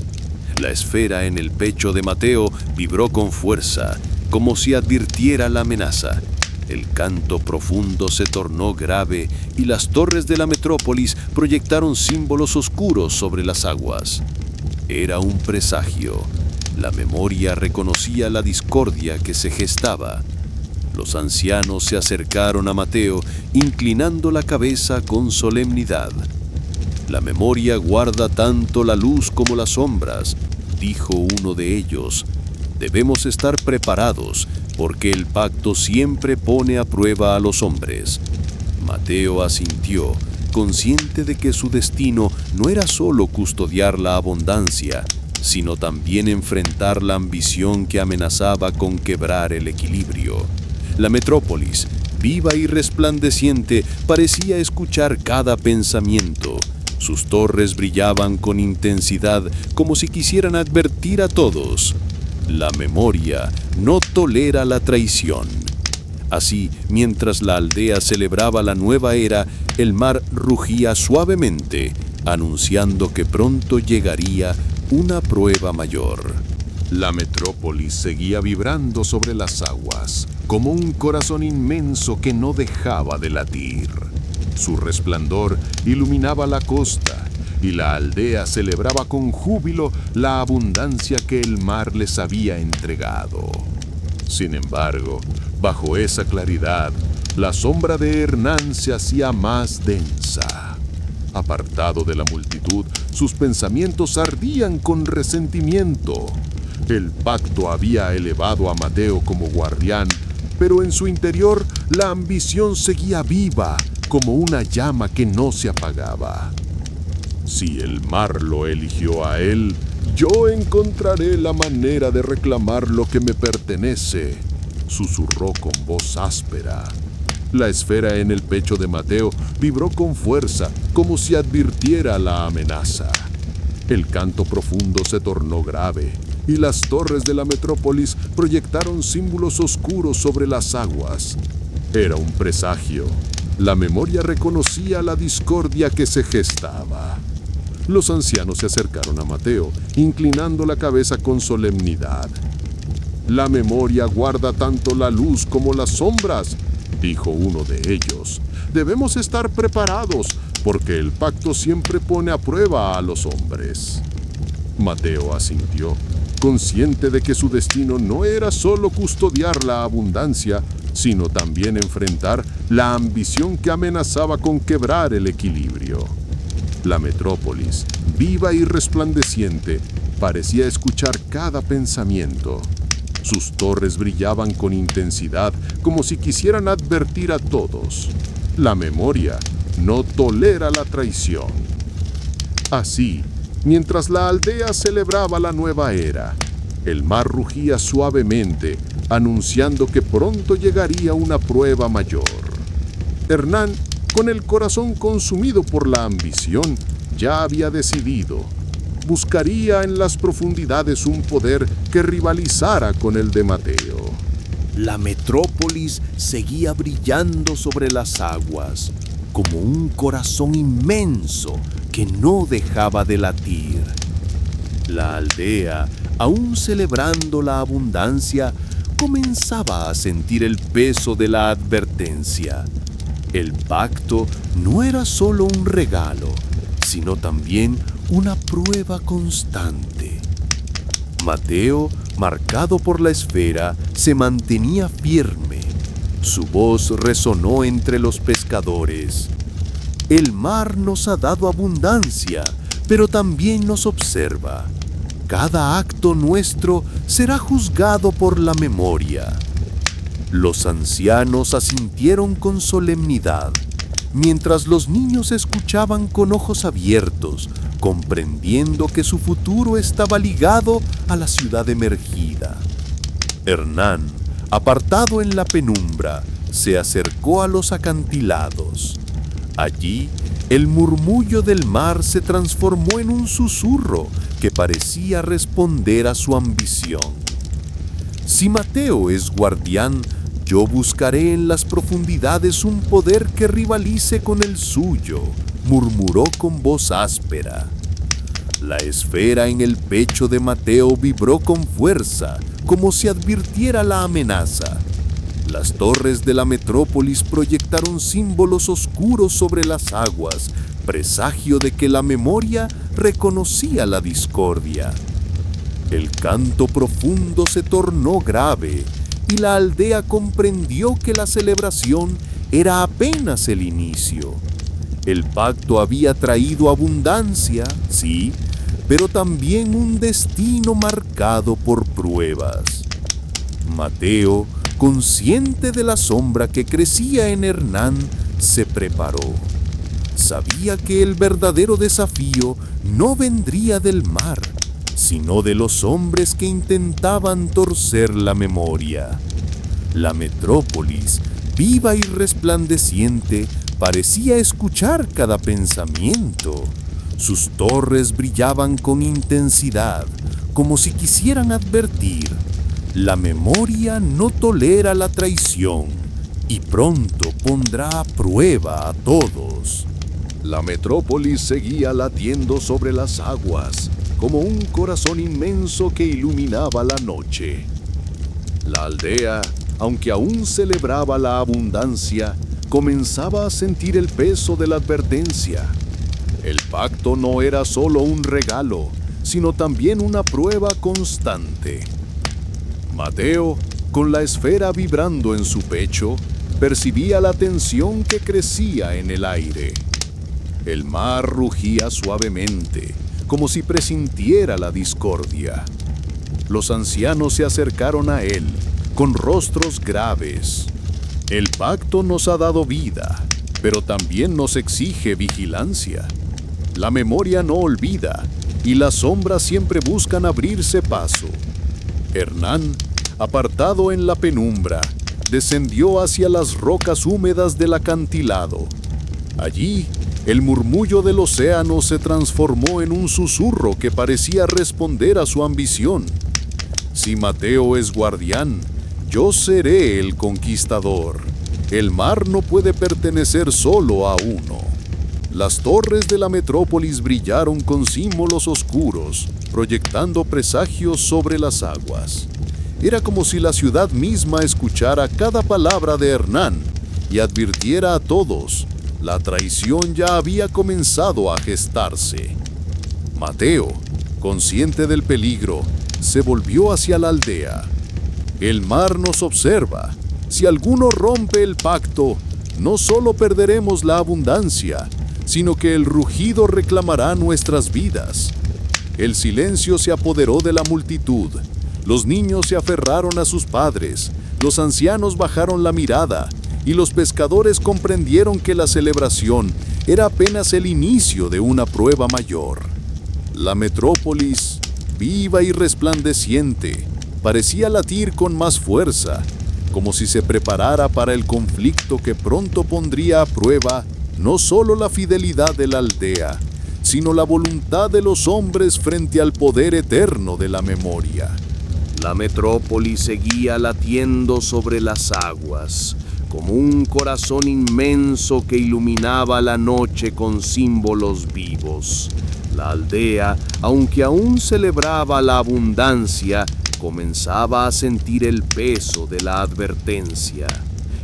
La esfera en el pecho de Mateo vibró con fuerza, como si advirtiera la amenaza. El canto profundo se tornó grave y las torres de la metrópolis proyectaron símbolos oscuros sobre las aguas. Era un presagio. La memoria reconocía la discordia que se gestaba. Los ancianos se acercaron a Mateo, inclinando la cabeza con solemnidad. La memoria guarda tanto la luz como las sombras, dijo uno de ellos. Debemos estar preparados, porque el pacto siempre pone a prueba a los hombres. Mateo asintió, consciente de que su destino no era solo custodiar la abundancia, sino también enfrentar la ambición que amenazaba con quebrar el equilibrio. La metrópolis, viva y resplandeciente, parecía escuchar cada pensamiento. Sus torres brillaban con intensidad, como si quisieran advertir a todos: la memoria no tolera la traición. Así, mientras la aldea celebraba la nueva era, el mar rugía suavemente, anunciando que pronto llegaría una prueba mayor. La metrópolis seguía vibrando sobre las aguas, como un corazón inmenso que no dejaba de latir. Su resplandor iluminaba la costa, y la aldea celebraba con júbilo la abundancia que el mar les había entregado. Sin embargo, bajo esa claridad, la sombra de Hernán se hacía más densa. Apartado de la multitud, sus pensamientos ardían con resentimiento. El pacto había elevado a Mateo como guardián, pero en su interior la ambición seguía viva, como una llama que no se apagaba. Si el mar lo eligió a él, yo encontraré la manera de reclamar lo que me pertenece, susurró con voz áspera. La esfera en el pecho de Mateo vibró con fuerza, como si advirtiera la amenaza. El canto profundo se tornó grave, y las torres de la metrópolis proyectaron símbolos oscuros sobre las aguas. Era un presagio. La memoria reconocía la discordia que se gestaba. Los ancianos se acercaron a Mateo, inclinando la cabeza con solemnidad. La memoria guarda tanto la luz como las sombras, dijo uno de ellos. Debemos estar preparados, porque el pacto siempre pone a prueba a los hombres. Mateo asintió, consciente de que su destino no era solo custodiar la abundancia, sino también enfrentar la ambición que amenazaba con quebrar el equilibrio. La metrópolis, viva y resplandeciente, parecía escuchar cada pensamiento. Sus torres brillaban con intensidad, como si quisieran advertir a todos: la memoria no tolera la traición. Así, mientras la aldea celebraba la nueva era, el mar rugía suavemente, anunciando que pronto llegaría una prueba mayor. Hernán Con el corazón consumido por la ambición, ya había decidido. Buscaría en las profundidades un poder que rivalizara con el de Mateo. La metrópolis seguía brillando sobre las aguas, como un corazón inmenso que no dejaba de latir. La aldea, aún celebrando la abundancia, comenzaba a sentir el peso de la advertencia. El pacto no era solo un regalo, sino también una prueba constante. Mateo, marcado por la esfera, se mantenía firme. Su voz resonó entre los pescadores. El mar nos ha dado abundancia, pero también nos observa. Cada acto nuestro será juzgado por la memoria. Los ancianos asintieron con solemnidad, mientras los niños escuchaban con ojos abiertos, comprendiendo que su futuro estaba ligado a la ciudad emergida. Hernán, apartado en la penumbra, se acercó a los acantilados. Allí, el murmullo del mar se transformó en un susurro que parecía responder a su ambición. Si Mateo es guardián, yo buscaré en las profundidades un poder que rivalice con el suyo, murmuró con voz áspera. La esfera en el pecho de Mateo vibró con fuerza, como si advirtiera la amenaza. Las torres de la metrópolis proyectaron símbolos oscuros sobre las aguas, presagio de que la memoria reconocía la discordia. El canto profundo se tornó grave, y la aldea comprendió que la celebración era apenas el inicio. El pacto había traído abundancia, sí, pero también un destino marcado por pruebas. Mateo, consciente de la sombra que crecía en Hernán, se preparó. Sabía que el verdadero desafío no vendría del mar, sino de los hombres que intentaban torcer la memoria. La metrópolis, viva y resplandeciente, parecía escuchar cada pensamiento. Sus torres brillaban con intensidad, como si quisieran advertir: la memoria no tolera la traición y pronto pondrá a prueba a todos. La metrópolis seguía latiendo sobre las aguas, como un corazón inmenso que iluminaba la noche. La aldea, aunque aún celebraba la abundancia, comenzaba a sentir el peso de la advertencia. El pacto no era solo un regalo, sino también una prueba constante. Mateo, con la esfera vibrando en su pecho, percibía la tensión que crecía en el aire. El mar rugía suavemente, como si presintiera la discordia. Los ancianos se acercaron a él, con rostros graves. El pacto nos ha dado vida, pero también nos exige vigilancia. La memoria no olvida, y las sombras siempre buscan abrirse paso. Hernán, apartado en la penumbra, descendió hacia las rocas húmedas del acantilado. Allí, el murmullo del océano se transformó en un susurro que parecía responder a su ambición. Si Mateo es guardián, yo seré el conquistador. El mar no puede pertenecer solo a uno. Las torres de la metrópolis brillaron con símbolos oscuros, proyectando presagios sobre las aguas. Era como si la ciudad misma escuchara cada palabra de Hernán y advirtiera a todos: la traición ya había comenzado a gestarse. Mateo, consciente del peligro, se volvió hacia la aldea. El mar nos observa. Si alguno rompe el pacto, no solo perderemos la abundancia, sino que el rugido reclamará nuestras vidas. El silencio se apoderó de la multitud. Los niños se aferraron a sus padres, los ancianos bajaron la mirada, y los pescadores comprendieron que la celebración era apenas el inicio de una prueba mayor. La metrópolis, viva y resplandeciente, parecía latir con más fuerza, como si se preparara para el conflicto que pronto pondría a prueba no solo la fidelidad de la aldea, sino la voluntad de los hombres frente al poder eterno de la memoria. La metrópoli seguía latiendo sobre las aguas, como un corazón inmenso que iluminaba la noche con símbolos vivos. La aldea, aunque aún celebraba la abundancia, comenzaba a sentir el peso de la advertencia.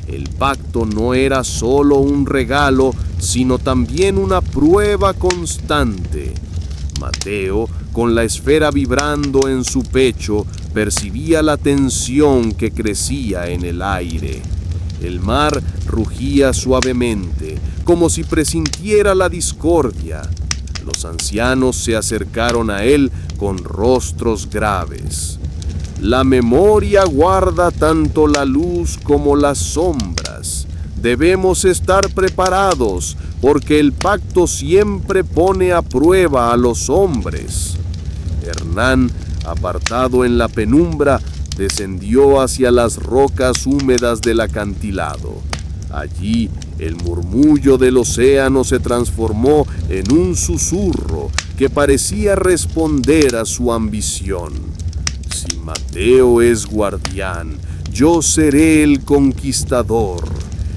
El pacto no era solo un regalo, sino también una prueba constante. Mateo, con la esfera vibrando en su pecho, percibía la tensión que crecía en el aire. El mar rugía suavemente, como si presintiera la discordia. Los ancianos se acercaron a él con rostros graves. La memoria guarda tanto la luz como las sombras. Debemos estar preparados, porque el pacto siempre pone a prueba a los hombres. Hernán, apartado en la penumbra, descendió hacia las rocas húmedas del acantilado. Allí, el murmullo del océano se transformó en un susurro que parecía responder a su ambición. Si Mateo es guardián, yo seré el conquistador.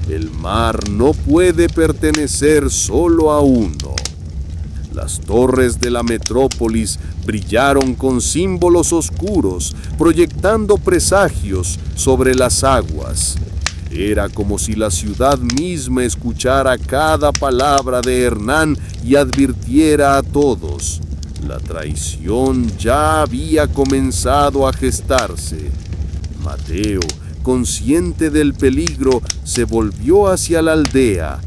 El mar no puede pertenecer solo a uno. Las torres de la metrópolis brillaron con símbolos oscuros, proyectando presagios sobre las aguas. Era como si la ciudad misma escuchara cada palabra de Hernán y advirtiera a todos. La traición ya había comenzado a gestarse. Mateo, consciente del peligro, se volvió hacia la aldea.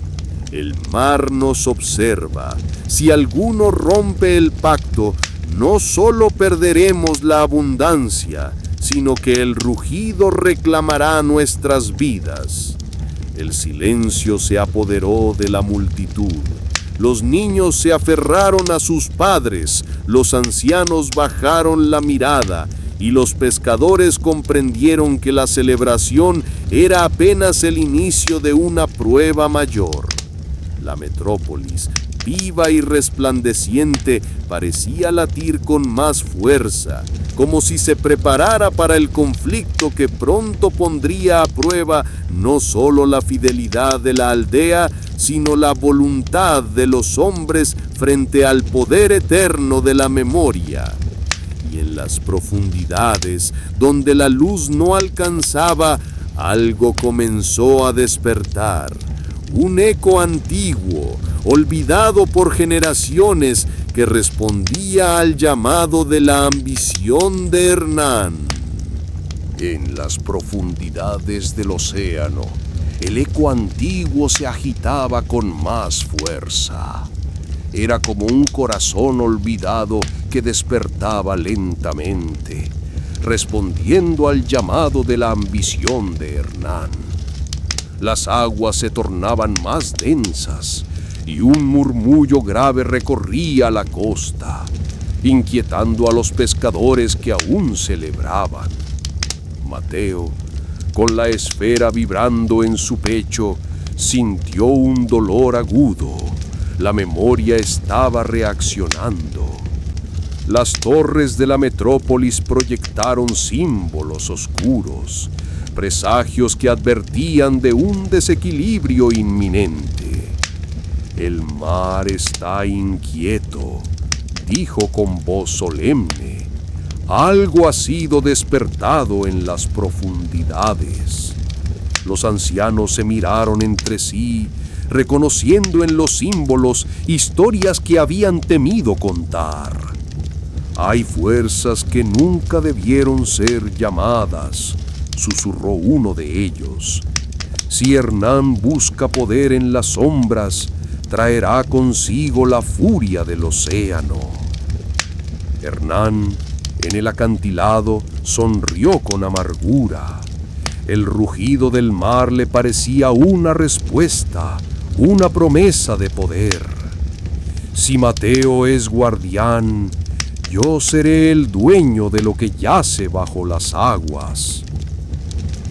El mar nos observa. Si alguno rompe el pacto, no solo perderemos la abundancia, sino que el rugido reclamará nuestras vidas. El silencio se apoderó de la multitud. Los niños se aferraron a sus padres, los ancianos bajaron la mirada y los pescadores comprendieron que la celebración era apenas el inicio de una prueba mayor. La metrópolis, viva y resplandeciente, parecía latir con más fuerza, como si se preparara para el conflicto que pronto pondría a prueba no solo la fidelidad de la aldea, sino la voluntad de los hombres frente al poder eterno de la memoria. Y en las profundidades, donde la luz no alcanzaba, algo comenzó a despertar. Un eco antiguo, olvidado por generaciones, que respondía al llamado de la ambición de Hernán. En las profundidades del océano, el eco antiguo se agitaba con más fuerza. Era como un corazón olvidado que despertaba lentamente, respondiendo al llamado de la ambición de Hernán. Las aguas se tornaban más densas y un murmullo grave recorría la costa, inquietando a los pescadores que aún celebraban. Mateo, con la esfera vibrando en su pecho, sintió un dolor agudo. La memoria estaba reaccionando. Las torres de la metrópolis proyectaron símbolos oscuros, presagios que advertían de un desequilibrio inminente. El mar está inquieto, dijo con voz solemne. Algo ha sido despertado en las profundidades. Los ancianos se miraron entre sí, reconociendo en los símbolos historias que habían temido contar. Hay fuerzas que nunca debieron ser llamadas, susurró uno de ellos. Si Hernán busca poder en las sombras, traerá consigo la furia del océano. Hernán, en el acantilado, sonrió con amargura. El rugido del mar le parecía una respuesta, una promesa de poder. Si Mateo es guardián, yo seré el dueño de lo que yace bajo las aguas.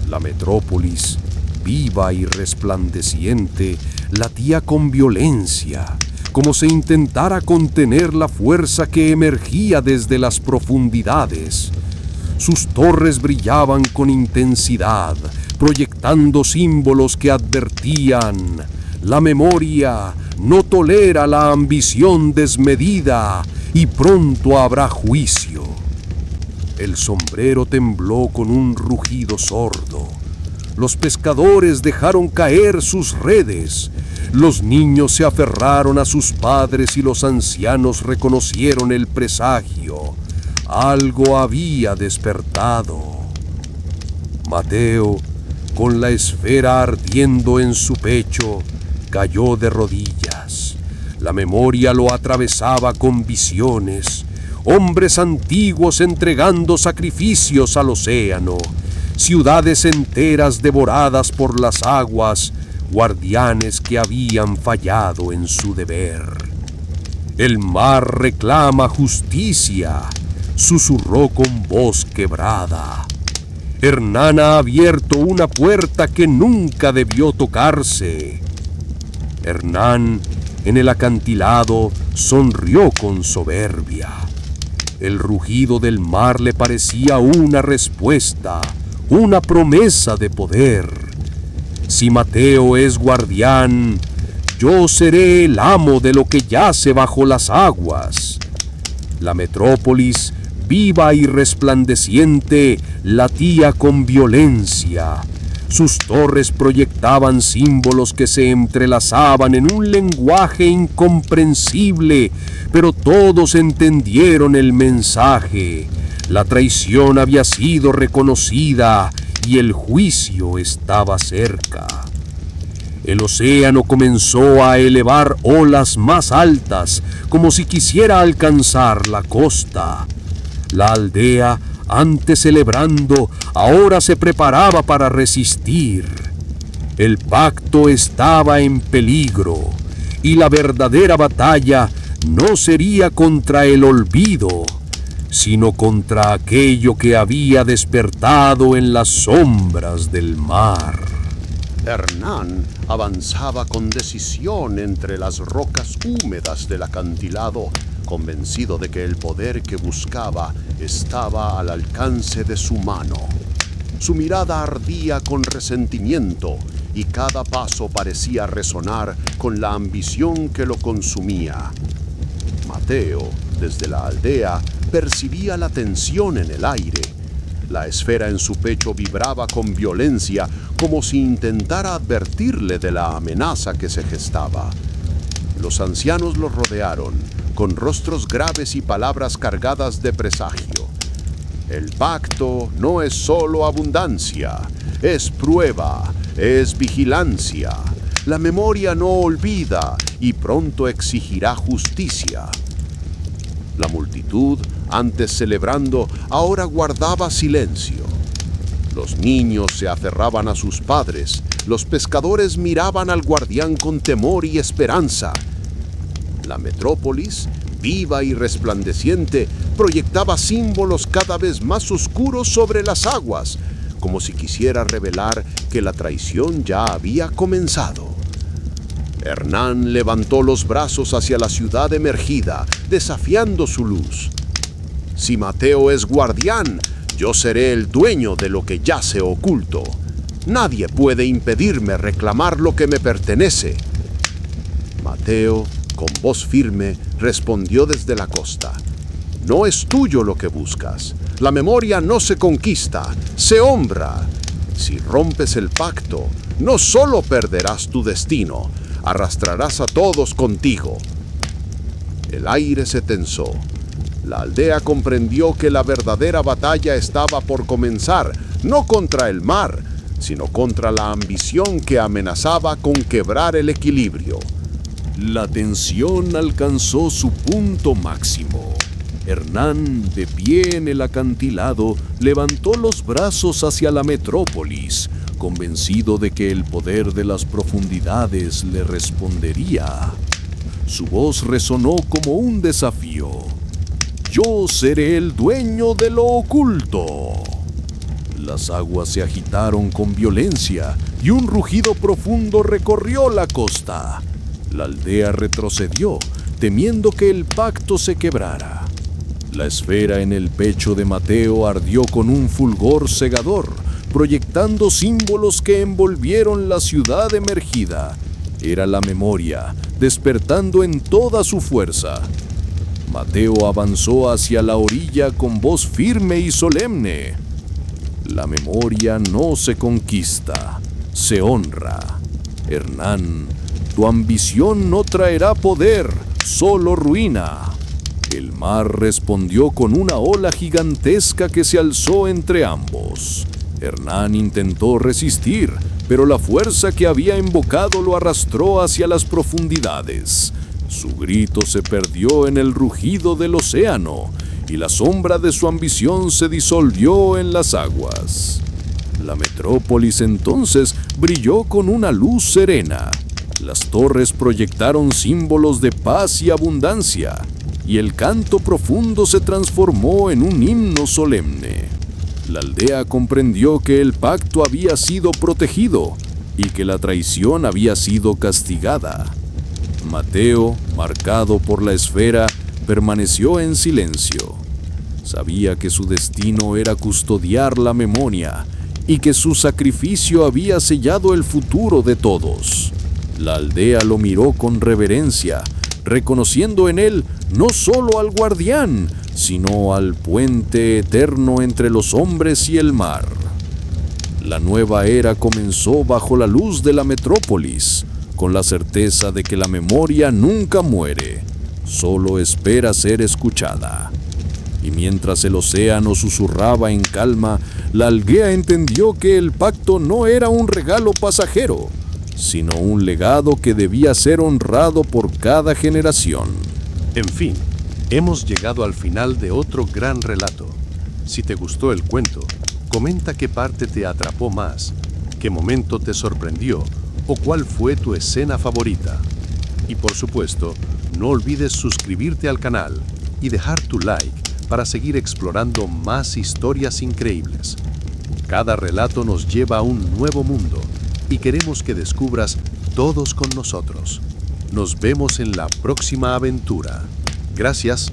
La metrópolis, viva y resplandeciente, latía con violencia, como si intentara contener la fuerza que emergía desde las profundidades. Sus torres brillaban con intensidad, proyectando símbolos que advertían: la memoria no tolera la ambición desmedida y pronto habrá juicio. El sombrero tembló con un rugido sordo. Los pescadores dejaron caer sus redes. Los niños se aferraron a sus padres y los ancianos reconocieron el presagio. Algo había despertado. Mateo, con la esfera ardiendo en su pecho, cayó de rodillas. La memoria lo atravesaba con visiones. Hombres antiguos entregando sacrificios al océano. Ciudades enteras devoradas por las aguas, guardianes que habían fallado en su deber. El mar reclama justicia, susurró con voz quebrada. Hernán ha abierto una puerta que nunca debió tocarse. Hernán, en el acantilado, sonrió con soberbia. El rugido del mar le parecía una respuesta, una promesa de poder. Si Mateo es guardián, yo seré el amo de lo que yace bajo las aguas. La metrópolis, viva y resplandeciente, latía con violencia. Sus torres proyectaban símbolos que se entrelazaban en un lenguaje incomprensible, pero todos entendieron el mensaje. La traición había sido reconocida y el juicio estaba cerca. El océano comenzó a elevar olas más altas, como si quisiera alcanzar la costa. La aldea, antes celebrando, ahora se preparaba para resistir. El pacto estaba en peligro, y la verdadera batalla no sería contra el olvido, sino contra aquello que había despertado en las sombras del mar. Hernán avanzaba con decisión entre las rocas húmedas del acantilado, convencido de que el poder que buscaba estaba al alcance de su mano. Su mirada ardía con resentimiento y cada paso parecía resonar con la ambición que lo consumía. Mateo, desde la aldea, percibía la tensión en el aire. La esfera en su pecho vibraba con violencia, como si intentara advertirle de la amenaza que se gestaba. Los ancianos lo rodearon, con rostros graves y palabras cargadas de presagio. El pacto no es solo abundancia, es prueba, es vigilancia. La memoria no olvida y pronto exigirá justicia. La multitud, antes celebrando, ahora guardaba silencio. Los niños se aferraban a sus padres, los pescadores miraban al guardián con temor y esperanza. La metrópolis, viva y resplandeciente, proyectaba símbolos cada vez más oscuros sobre las aguas, como si quisiera revelar que la traición ya había comenzado. Hernán levantó los brazos hacia la ciudad emergida, desafiando su luz. Si Mateo es guardián, yo seré el dueño de lo que yace oculto. Nadie puede impedirme reclamar lo que me pertenece. Mateo, con voz firme, respondió desde la costa. No es tuyo lo que buscas. La memoria no se conquista, se honra. Si rompes el pacto, no solo perderás tu destino, arrastrarás a todos contigo. El aire se tensó. La aldea comprendió que la verdadera batalla estaba por comenzar, no contra el mar, sino contra la ambición que amenazaba con quebrar el equilibrio. La tensión alcanzó su punto máximo. Hernán, de pie en el acantilado, levantó los brazos hacia la metrópolis, convencido de que el poder de las profundidades le respondería. Su voz resonó como un desafío. Yo seré el dueño de lo oculto. Las aguas se agitaron con violencia y un rugido profundo recorrió la costa. La aldea retrocedió, temiendo que el pacto se quebrara. La esfera en el pecho de Mateo ardió con un fulgor cegador, proyectando símbolos que envolvieron la ciudad emergida. Era la memoria, despertando en toda su fuerza. Mateo avanzó hacia la orilla con voz firme y solemne. La memoria no se conquista, se honra. Hernán, tu ambición no traerá poder, solo ruina. El mar respondió con una ola gigantesca que se alzó entre ambos. Hernán intentó resistir, pero la fuerza que había invocado lo arrastró hacia las profundidades. Su grito se perdió en el rugido del océano, y la sombra de su ambición se disolvió en las aguas. La metrópolis entonces brilló con una luz serena. Las torres proyectaron símbolos de paz y abundancia, y el canto profundo se transformó en un himno solemne. La aldea comprendió que el pacto había sido protegido y que la traición había sido castigada. Mateo, marcado por la esfera, permaneció en silencio. Sabía que su destino era custodiar la memoria y que su sacrificio había sellado el futuro de todos. La aldea lo miró con reverencia, reconociendo en él no solo al guardián, sino al puente eterno entre los hombres y el mar. La nueva era comenzó bajo la luz de la metrópolis, con la certeza de que la memoria nunca muere, solo espera ser escuchada. Y mientras el océano susurraba en calma, la aldea entendió que el pacto no era un regalo pasajero, sino un legado que debía ser honrado por cada generación. En fin, hemos llegado al final de otro gran relato. Si te gustó el cuento, comenta qué parte te atrapó más, qué momento te sorprendió o cuál fue tu escena favorita. Y por supuesto, no olvides suscribirte al canal y dejar tu like para seguir explorando más historias increíbles. Cada relato nos lleva a un nuevo mundo y queremos que descubras todos con nosotros. Nos vemos en la próxima aventura. Gracias.